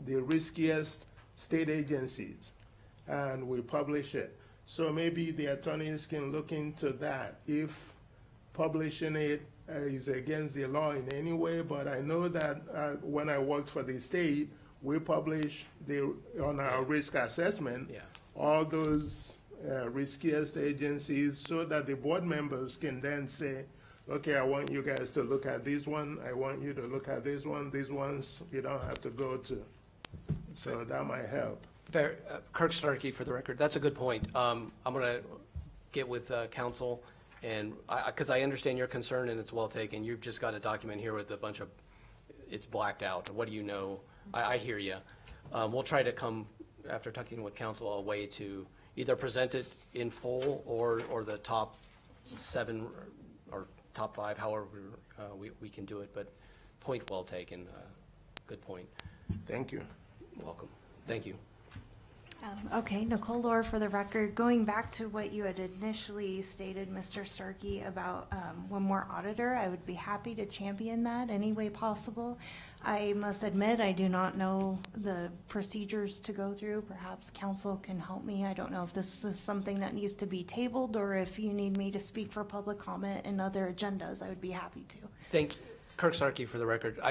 riskiest state agencies, and we publish it. So maybe the attorneys can look into that if publishing it is against the law in any way. But I know that when I worked for the state, we publish on our risk assessment, Yeah. all those riskiest agencies so that the board members can then say, okay, I want you guys to look at this one, I want you to look at this one, these ones you don't have to go to. So that might help. Fair, Kirk Starkey, for the record, that's a good point. I'm going to get with council, and because I understand your concern, and it's well taken. You've just got a document here with a bunch of, it's blacked out. What do you know? I hear you. We'll try to come, after talking with council, a way to either present it in full or the top 7 or top 5, however we can do it. But point well taken. Good point. Thank you. Welcome. Thank you. Okay, Nicole Lohr for the record. Going back to what you had initially stated, Mr. Starkey, about one more auditor, I would be happy to champion that any way possible. I must admit, I do not know the procedures to go through. Perhaps council can help me. I don't know if this is something that needs to be tabled or if you need me to speak for public comment in other agendas. I would be happy to. Thank you. Kirk Starkey, for the record.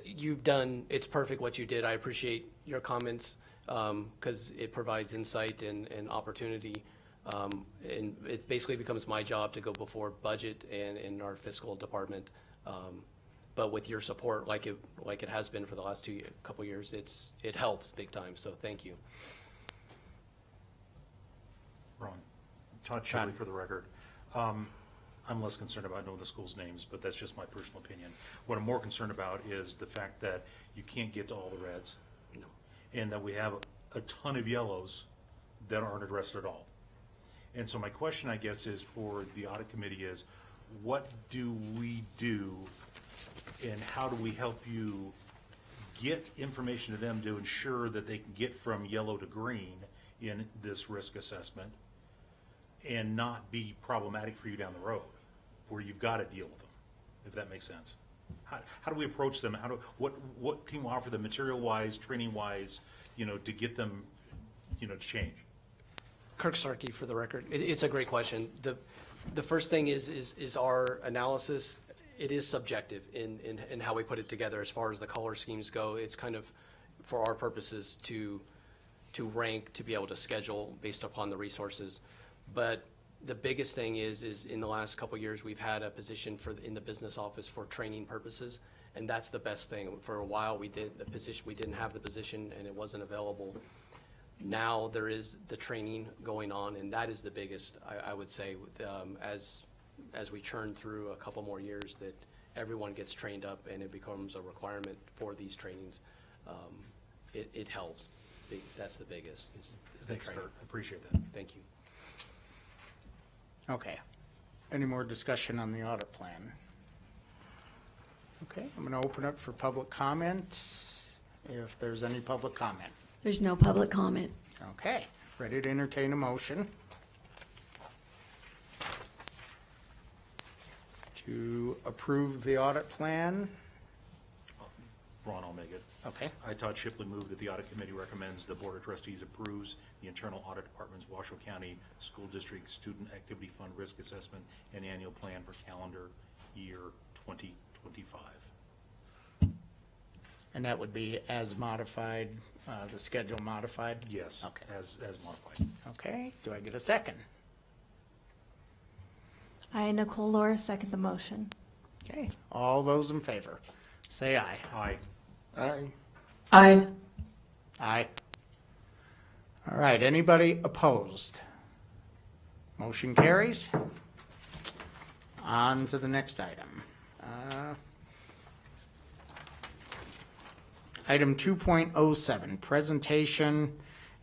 You've done, it's perfect what you did. I appreciate your comments because it provides insight and opportunity. And it basically becomes my job to go before budget and in our fiscal department. But with your support, like it has been for the last couple years, it helps big time. So thank you. Ron, Todd Chipley for the record. I'm less concerned about knowing the school's names, but that's just my personal opinion. What I'm more concerned about is the fact that you can't get to all the reds, and that we have a ton of yellows that aren't addressed at all. And so my question, I guess, is for the audit committee is, what do we do and how do we help you get information to them to ensure that they can get from yellow to green in this risk assessment and not be problematic for you down the road where you've got to deal with them, if that makes sense? How do we approach them? What can we offer them material-wise, training-wise, to get them, to change? Kirk Starkey, for the record. It's a great question. The first thing is our analysis. It is subjective in how we put it together as far as the color schemes go. It's kind of, for our purposes, to rank, to be able to schedule based upon the resources. But the biggest thing is in the last couple of years, we've had a position in the business office for training purposes, and that's the best thing. For a while, we didn't have the position, and it wasn't available. Now there is the training going on, and that is the biggest, I would say, as we churn through a couple more years, that everyone gets trained up and it becomes a requirement for these trainings. It helps. That's the biggest. Is the Thanks, training. Kurt. I appreciate that. Thank you. Okay. Any more discussion on the audit plan? Okay, I'm going to open up for public comment, if there's any public comment. There's no public comment. Okay, ready to entertain a motion to approve the audit plan. Ron, I'll make it. Okay, I, Todd Shipley, move that the audit committee recommends the Board of Trustees approves the internal audit department's Washoe County School District Student Activity Fund Risk Assessment and Annual Plan for calendar year 2025. and that would be as modified, the schedule modified? Yes, Okay. as modified. Okay, do I get a second? I, Nicole Lohr, second the motion. Okay, all those in favor, say aye. Aye. Aye. Aye. Aye. All right, anybody opposed? Motion carries. On to the next item. Item 2.07, presentation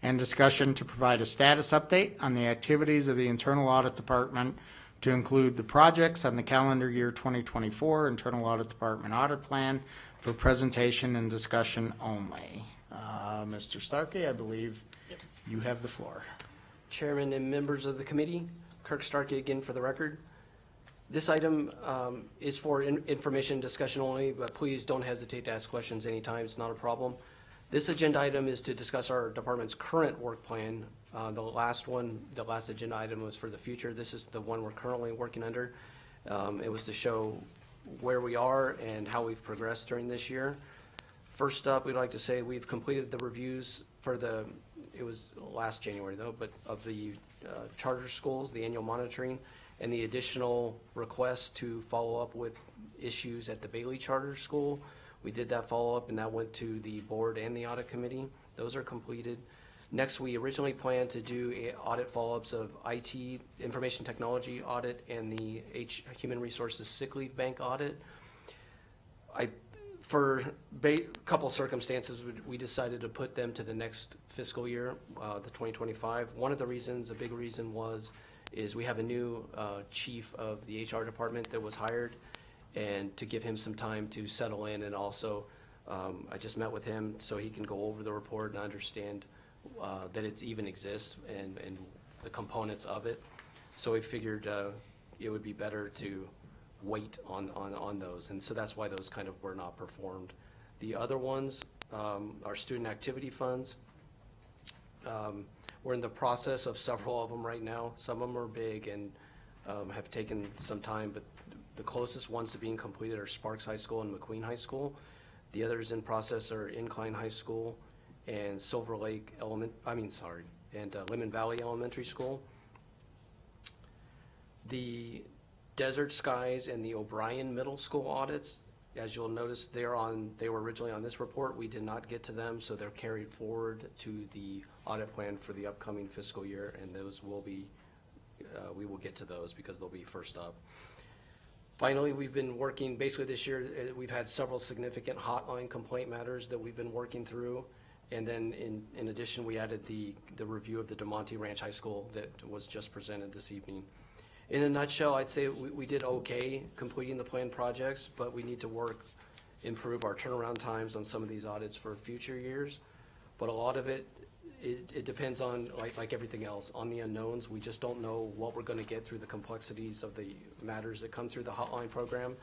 and discussion to provide a status update on the activities of the Internal Audit Department to include the projects on the calendar year 2024 Internal Audit Department Audit Plan for presentation and discussion only. Mr. Starkey, I believe you have the floor. Chairman and members of the committee, Kirk Starkey again for the record. This item is for information discussion only, but please don't hesitate to ask questions anytime. It's not a problem. This agenda item is to discuss our department's current work plan. The last agenda item was for the future. This is the one we're currently working under. It was to show where we are and how we've progressed during this year. First up, we'd like to say we've completed the reviews for it was last January though, but of the charter schools, the annual monitoring, and the additional requests to follow up with issues at the Bailey Charter School. We did that follow-up, and that went to the board and the audit committee. Those are completed. Next, we originally planned to do audit follow-ups of IT, information technology audit, and the Human Resources Sick Leave Bank audit. For a couple circumstances, we decided to put them to the next fiscal year, the 2025. One of the reasons, a big reason is we have a new chief of the HR department that was hired, and to give him some time to settle in, and also I just met with him so he can go over the report and understand that it even exists and the components of it. So we figured it would be better to wait on those, and so that's why those kind of were not performed. The other ones are student activity funds. We're in the process of several of them right now. Some of them are big and have taken some time, but the closest ones to being completed are Sparks High School and McQueen High School. The others in process are Incline High School and Silver Lake and Lemon Valley Elementary School. The Desert Skies and the O'Brien Middle School audits, as you'll notice, they were originally on this report. We did not get to them, so they're carried forward to the audit plan for the upcoming fiscal year, and those will be, we will get to those because they'll be first up. Finally, we've been working, basically this year, we've had several significant hotline complaint matters that we've been working through. And then in addition, we added the review of the DeMonte Ranch High School that was just presented this evening. In a nutshell, I'd say we did okay completing the planned projects, but we need to improve our turnaround times on some of these audits for future years. But a lot of it depends on, like everything else, on the unknowns. We just don't know what we're going to get through the complexities of the matters that come through the hotline program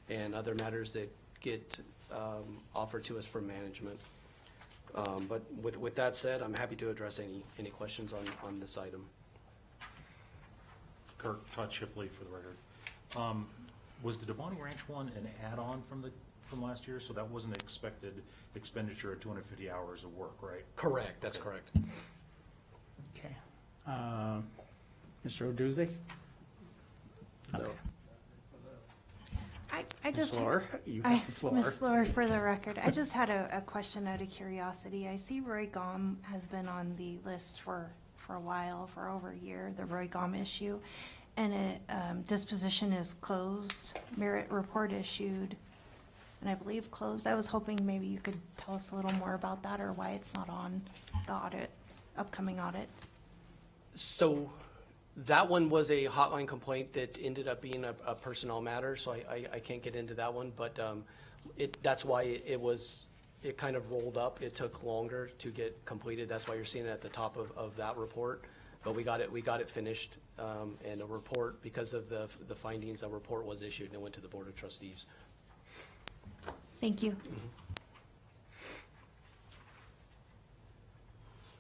and other matters that get offered to us from management. But with that said, I'm happy to address any questions on this item. Kirk, Todd Shipley for the record. Was the DeMonte Ranch one an add-on from last year? So that wasn't an expected expenditure of 250 hours of work, right? Correct, that's correct. Okay. Mr. Oduzzi? No. I just. Ms. Lohr, you have the floor. Ms. Lohr, for the record, I just had a question out of curiosity. I see Roy Gom has been on the list for a while, for over a year, the Roy Gom issue. And disposition is closed, merit report issued, and I believe closed. I was hoping maybe you could tell us a little more about that, or why it's not on the upcoming audit. So that one was a hotline complaint that ended up being a personnel matter, so I can't get into that one, but that's why it kind of rolled up. It took longer to get completed. That's why you're seeing it at the top of that report. But we got it finished, and a report, because of the findings, a report was issued and it went to the Board of Trustees. Thank you.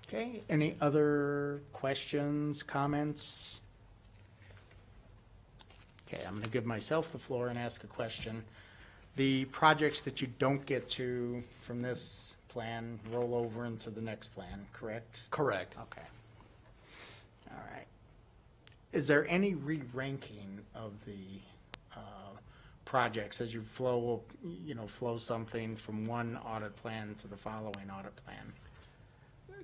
Okay, any other questions, comments? Okay, I'm going to give myself the floor and ask a question. The projects that you don't get to from this plan roll over into the next plan, correct? Correct. Okay. All right. Is there any re-ranking of the projects as you flow something from one audit plan to the following audit plan?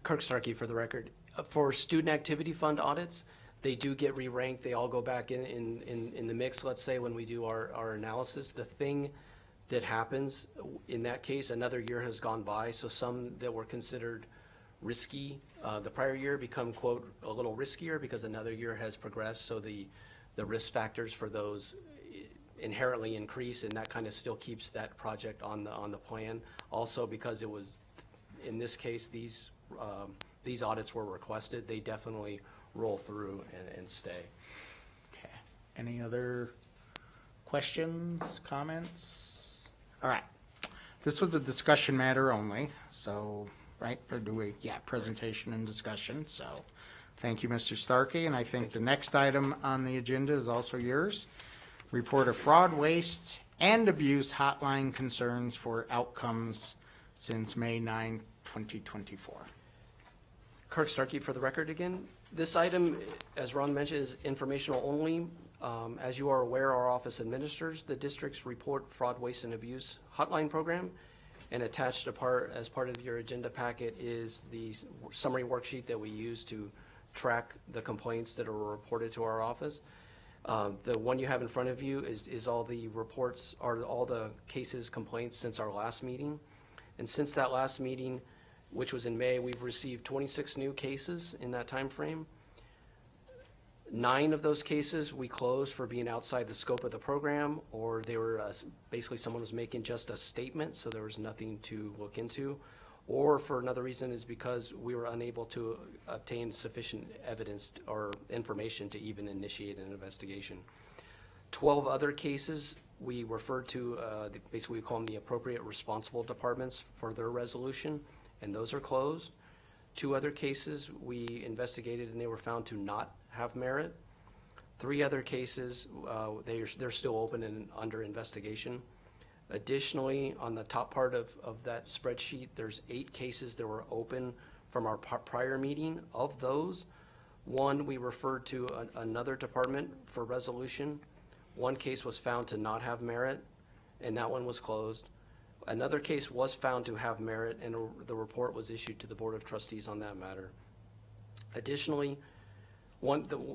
Kirk Starkey for the record. For student activity fund audits, they do get re-ranked. They all go back in the mix, let's say, when we do our analysis. The thing that happens in that case, another year has gone by, so some that were considered risky the prior year become, quote, a little riskier because another year has progressed, so the risk factors for those inherently increase, and that kind of still keeps that project on the plan. Also, because it was, in this case, these audits were requested, they definitely roll through and stay. Okay. Any other questions, comments? All right. This was a discussion matter only, so, right, or do we, yeah, presentation and discussion, so thank you, Mr. Starkey, and I think the next item on the agenda is also yours. Report of fraud, waste, and abuse hotline concerns for outcomes since May 9, 2024. Kirk Starkey for the record again. This item, as Ron mentioned, is informational only. As you are aware, our office administers the district's report fraud, waste, and abuse hotline program. And attached as part of your agenda packet is the summary worksheet that we use to track the complaints that are reported to our office. The one you have in front of you is all the reports, or all the cases, complaints since our last meeting. And since that last meeting, which was in May, we've received 26 new cases in that time frame. 9 of those cases we closed for being outside the scope of the program, or they were basically someone was making just a statement, so there was nothing to look into. Or for another reason is because we were unable to obtain sufficient evidence or information to even initiate an investigation. 12 other cases we referred to, basically we call them the appropriate responsible departments for their resolution, and those are closed. 2 other cases we investigated and they were found to not have merit. 3 other cases, they're still open and under investigation. Additionally, on the top part of that spreadsheet, there's 8 cases that were open from our prior meeting. Of those, 1 we referred to another department for resolution. 1 case was found to not have merit, and that one was closed. Another case was found to have merit, and the report was issued to the Board of Trustees on that matter. Additionally,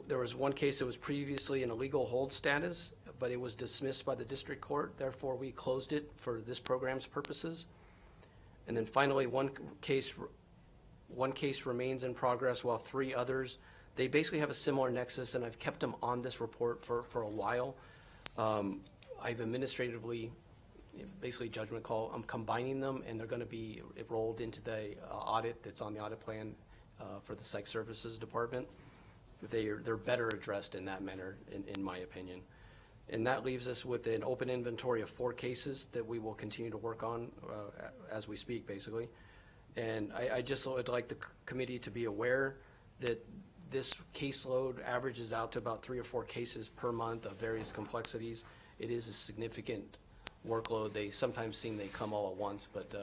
there was 1 case that was previously in a legal hold status, but it was dismissed by the district court. Therefore, we closed it for this program's purposes. And then finally, one case remains in progress, while 3 others, they basically have a similar nexus, and I've kept them on this report for a while. I've administratively, basically judgment call, I'm combining them, and they're going to be rolled into the audit that's on the audit plan for the Psych Services Department. They're better addressed in that manner, in my opinion. And that leaves us with an open inventory of 4 cases that we will continue to work on as we speak, basically. And I just would like the committee to be aware that this caseload averages out to about 3 or 4 cases per month of various complexities. It is a significant workload. They sometimes seem they come all at once, but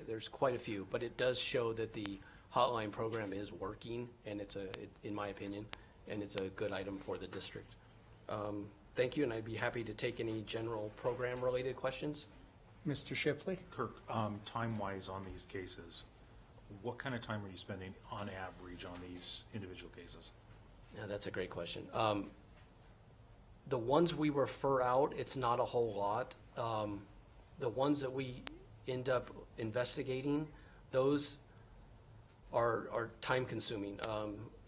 there's quite a few. But it does show that the hotline program is working, and in my opinion, and it's a good item for the district. Thank you, and I'd be happy to take any general program-related questions. Mr. Shipley? Kirk, time-wise on these cases, what kind of time are you spending on average on these individual cases? Yeah, that's a great question. The ones we refer out, it's not a whole lot. The ones that we end up investigating, those are time consuming.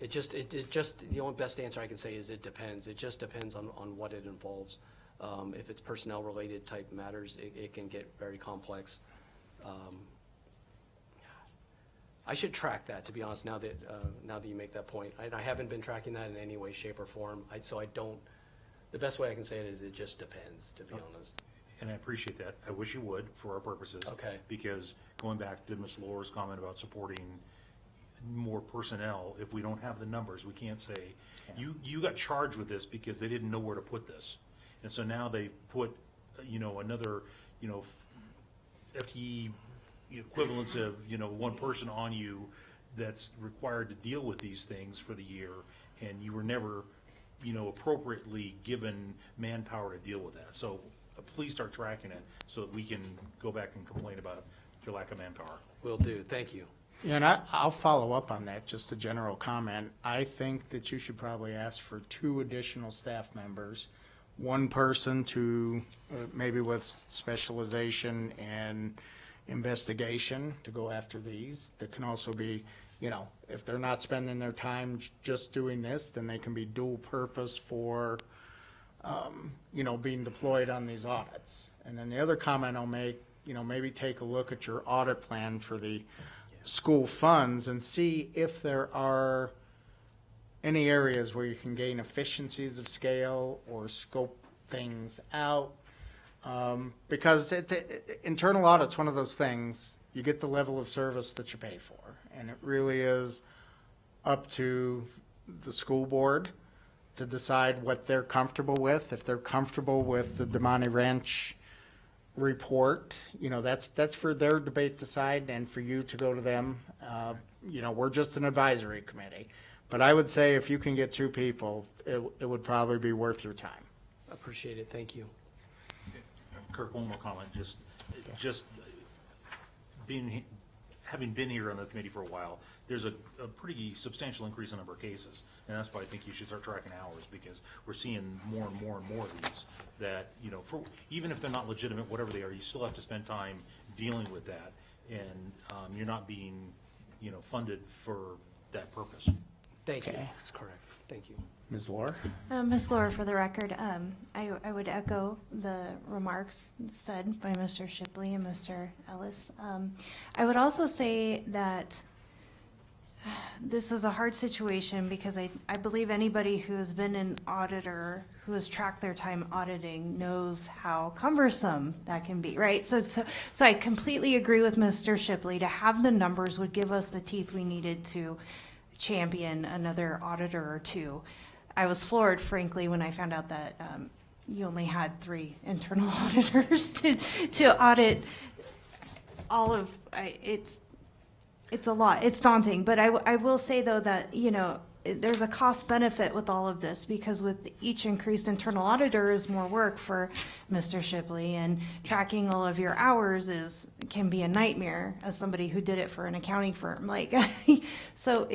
It just, the only best answer I can say is it depends. It just depends on what it involves. If it's personnel related type matters, it can get very complex. I should track that, to be honest, now that you make that point. I haven't been tracking that in any way, shape, or form. So I don't, the best way I can say it is it just depends, to be honest. And I appreciate that. I wish you would, for our purposes. Okay. Because going back to Ms. Lohr's comment about supporting more personnel, if we don't have the numbers, we can't say, you got charged with this because they didn't know where to put this. And so now they put, another, FTE equivalence of, 1 person on you that's required to deal with these things for the year, and you were never, appropriately given manpower to deal with that. So please start tracking it so that we can go back and complain about your lack of manpower. Will do. Thank you. Yeah, and I'll follow up on that, just a general comment. I think that you should probably ask for 2 additional staff members, 1 person to, maybe with specialization and investigation to go after these. That can also be, if they're not spending their time just doing this, then they can be dual purpose for, being deployed on these audits. And then the other comment I'll make, maybe take a look at your audit plan for the school funds and see if there are any areas where you can gain efficiencies of scale or scope things out. Because internal audit's one of those things, you get the level of service that you pay for. And it really is up to the school board to decide what they're comfortable with. If they're comfortable with the Damani Ranch report, that's for their debate to decide and for you to go to them. We're just an advisory committee. But I would say if you can get 2 people, it would probably be worth your time. Appreciate it, thank you. Kirk, one more comment, just having been here on the committee for a while, there's a pretty substantial increase in number of cases. And that's why I think you should start tracking hours, because we're seeing more and more and more of these that, even if they're not legitimate, whatever they are, you still have to spend time dealing with that. And you're not being, funded for that purpose. Thank you, Okay. that's correct, thank you. Ms. Lohr? Ms. Laura, for the record, I would echo the remarks said by Mr. Shipley and Mr. Ellis. I would also say that this is a hard situation because I believe anybody who has been an auditor, who has tracked their time auditing, knows how cumbersome that can be, right? So I completely agree with Mr. Shipley. To have the numbers would give us the teeth we needed to champion another auditor or 2. I was floored, frankly, when I found out that you only had 3 internal auditors to audit all of. It's a lot. It's daunting. But I will say though that there's a cost benefit with all of this, because with each increased internal auditor is more work for Mr. Shipley, and tracking all of your hours can be a nightmare as somebody who did it for an accounting firm. So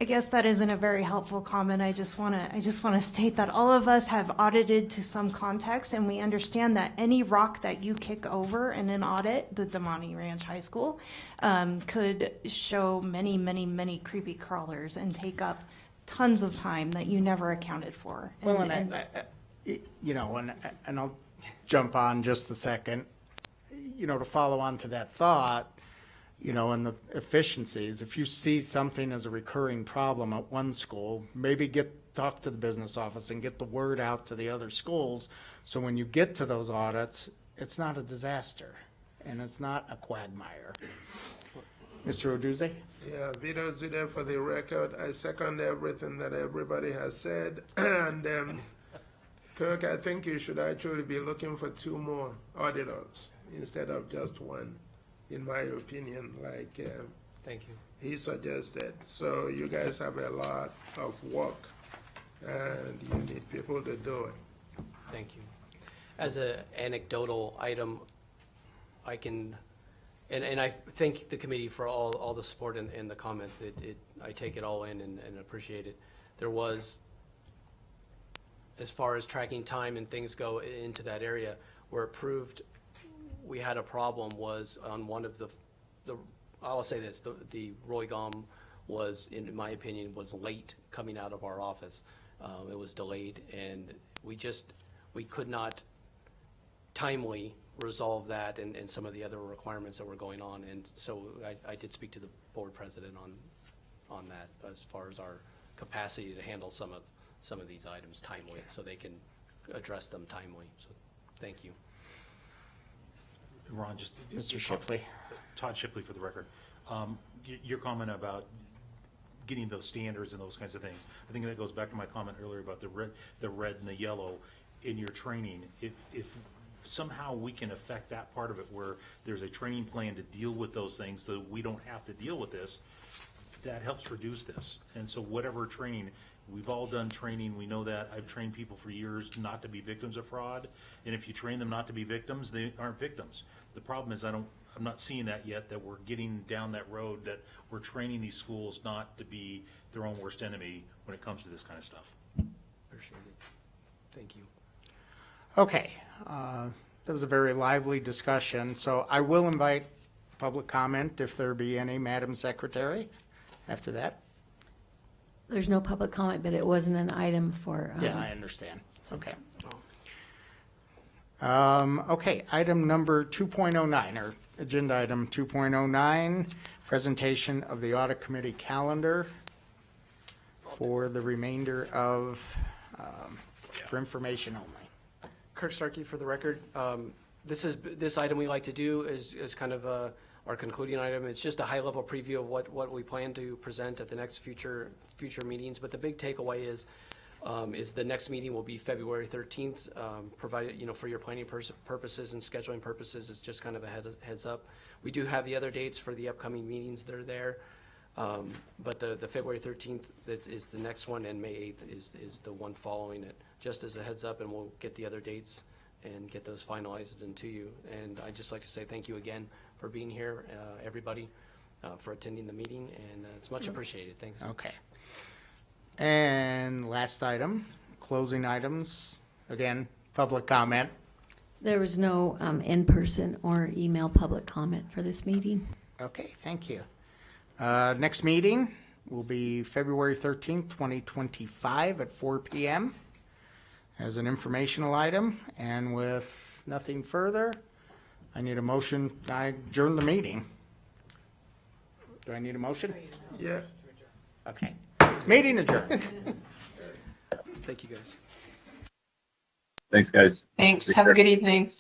I guess that isn't a very helpful comment. I just want to state that all of us have audited to some context, and we understand that any rock that you kick over in an audit, the Damani Ranch High School, could show many, many, many creepy crawlers and take up tons of time that you never accounted for. Well, and I'll jump on just a second, to follow on to that thought. And the efficiencies, if you see something as a recurring problem at one school, maybe talk to the business office and get the word out to the other schools, so when you get to those audits, it's not a disaster and it's not a quagmire. Mr. Oduzzi? Yeah, Vito Zude, for the record, I second everything that everybody has said. And Kirk, I think you should actually be looking for 2 more auditors instead of just 1. In my opinion, like Thank you. he suggested. So you guys have a lot of work, and you need people to do it. Thank you. As an anecdotal item, I can, and I thank the committee for all the support and the comments. I take it all in and appreciate it. There was, as far as tracking time and things go into that area, where it proved we had a problem was on one of the I'll say this, the Roy Gom was, in my opinion, was late coming out of our office. It was delayed, and we could not timely resolve that and some of the other requirements that were going on. And so I did speak to the board president on that, as far as our capacity to handle some of these items timely, so they can address them timely. So thank you. Ron, just. Mr. Shipley. Todd Shipley, for the record. Your comment about getting those standards and those kinds of things, I think that goes back to my comment earlier about the red and the yellow in your training. If somehow we can affect that part of it, where there's a training plan to deal with those things so that we don't have to deal with this, that helps reduce this. And so whatever training, we've all done training, we know that. I've trained people for years not to be victims of fraud, and if you train them not to be victims, they aren't victims. The problem is I'm not seeing that yet, that we're getting down that road, that we're training these schools not to be their own worst enemy when it comes to this kind of stuff. Appreciate it. Thank you. Okay, that was a very lively discussion, so I will invite public comment if there be any, Madam Secretary, after that. There's no public comment, but it wasn't an item for. Yeah, I understand. Okay. Okay, item number 2.09, or agenda item 2.09, presentation of the audit committee calendar for the remainder of, for information only. Kirk Starkey, for the record. This item we like to do is kind of our concluding item. It's just a high-level preview of what we plan to present at the next future meetings. But the big takeaway is is the next meeting will be February 13th, provided, for your planning purposes and scheduling purposes, it's just kind of a heads up. We do have the other dates for the upcoming meetings, they're there. But the February 13th is the next one, and May 8th is the one following it, just as a heads up, and we'll get the other dates and get those finalized into you. And I'd just like to say thank you again for being here, everybody, for attending the meeting, and it's much appreciated. Thanks. Okay. And last item, closing items. Again, public comment. There was no in-person or email public comment for this meeting. Okay, thank you. Next meeting will be February 13th, 2025 at 4 p.m. as an informational item. And with nothing further, I need a motion. I adjourn the meeting. Do I need a motion? Yeah. Okay. Meeting adjourned. Thank you, guys. Thanks, guys. Thanks. Take Have care. a good evening.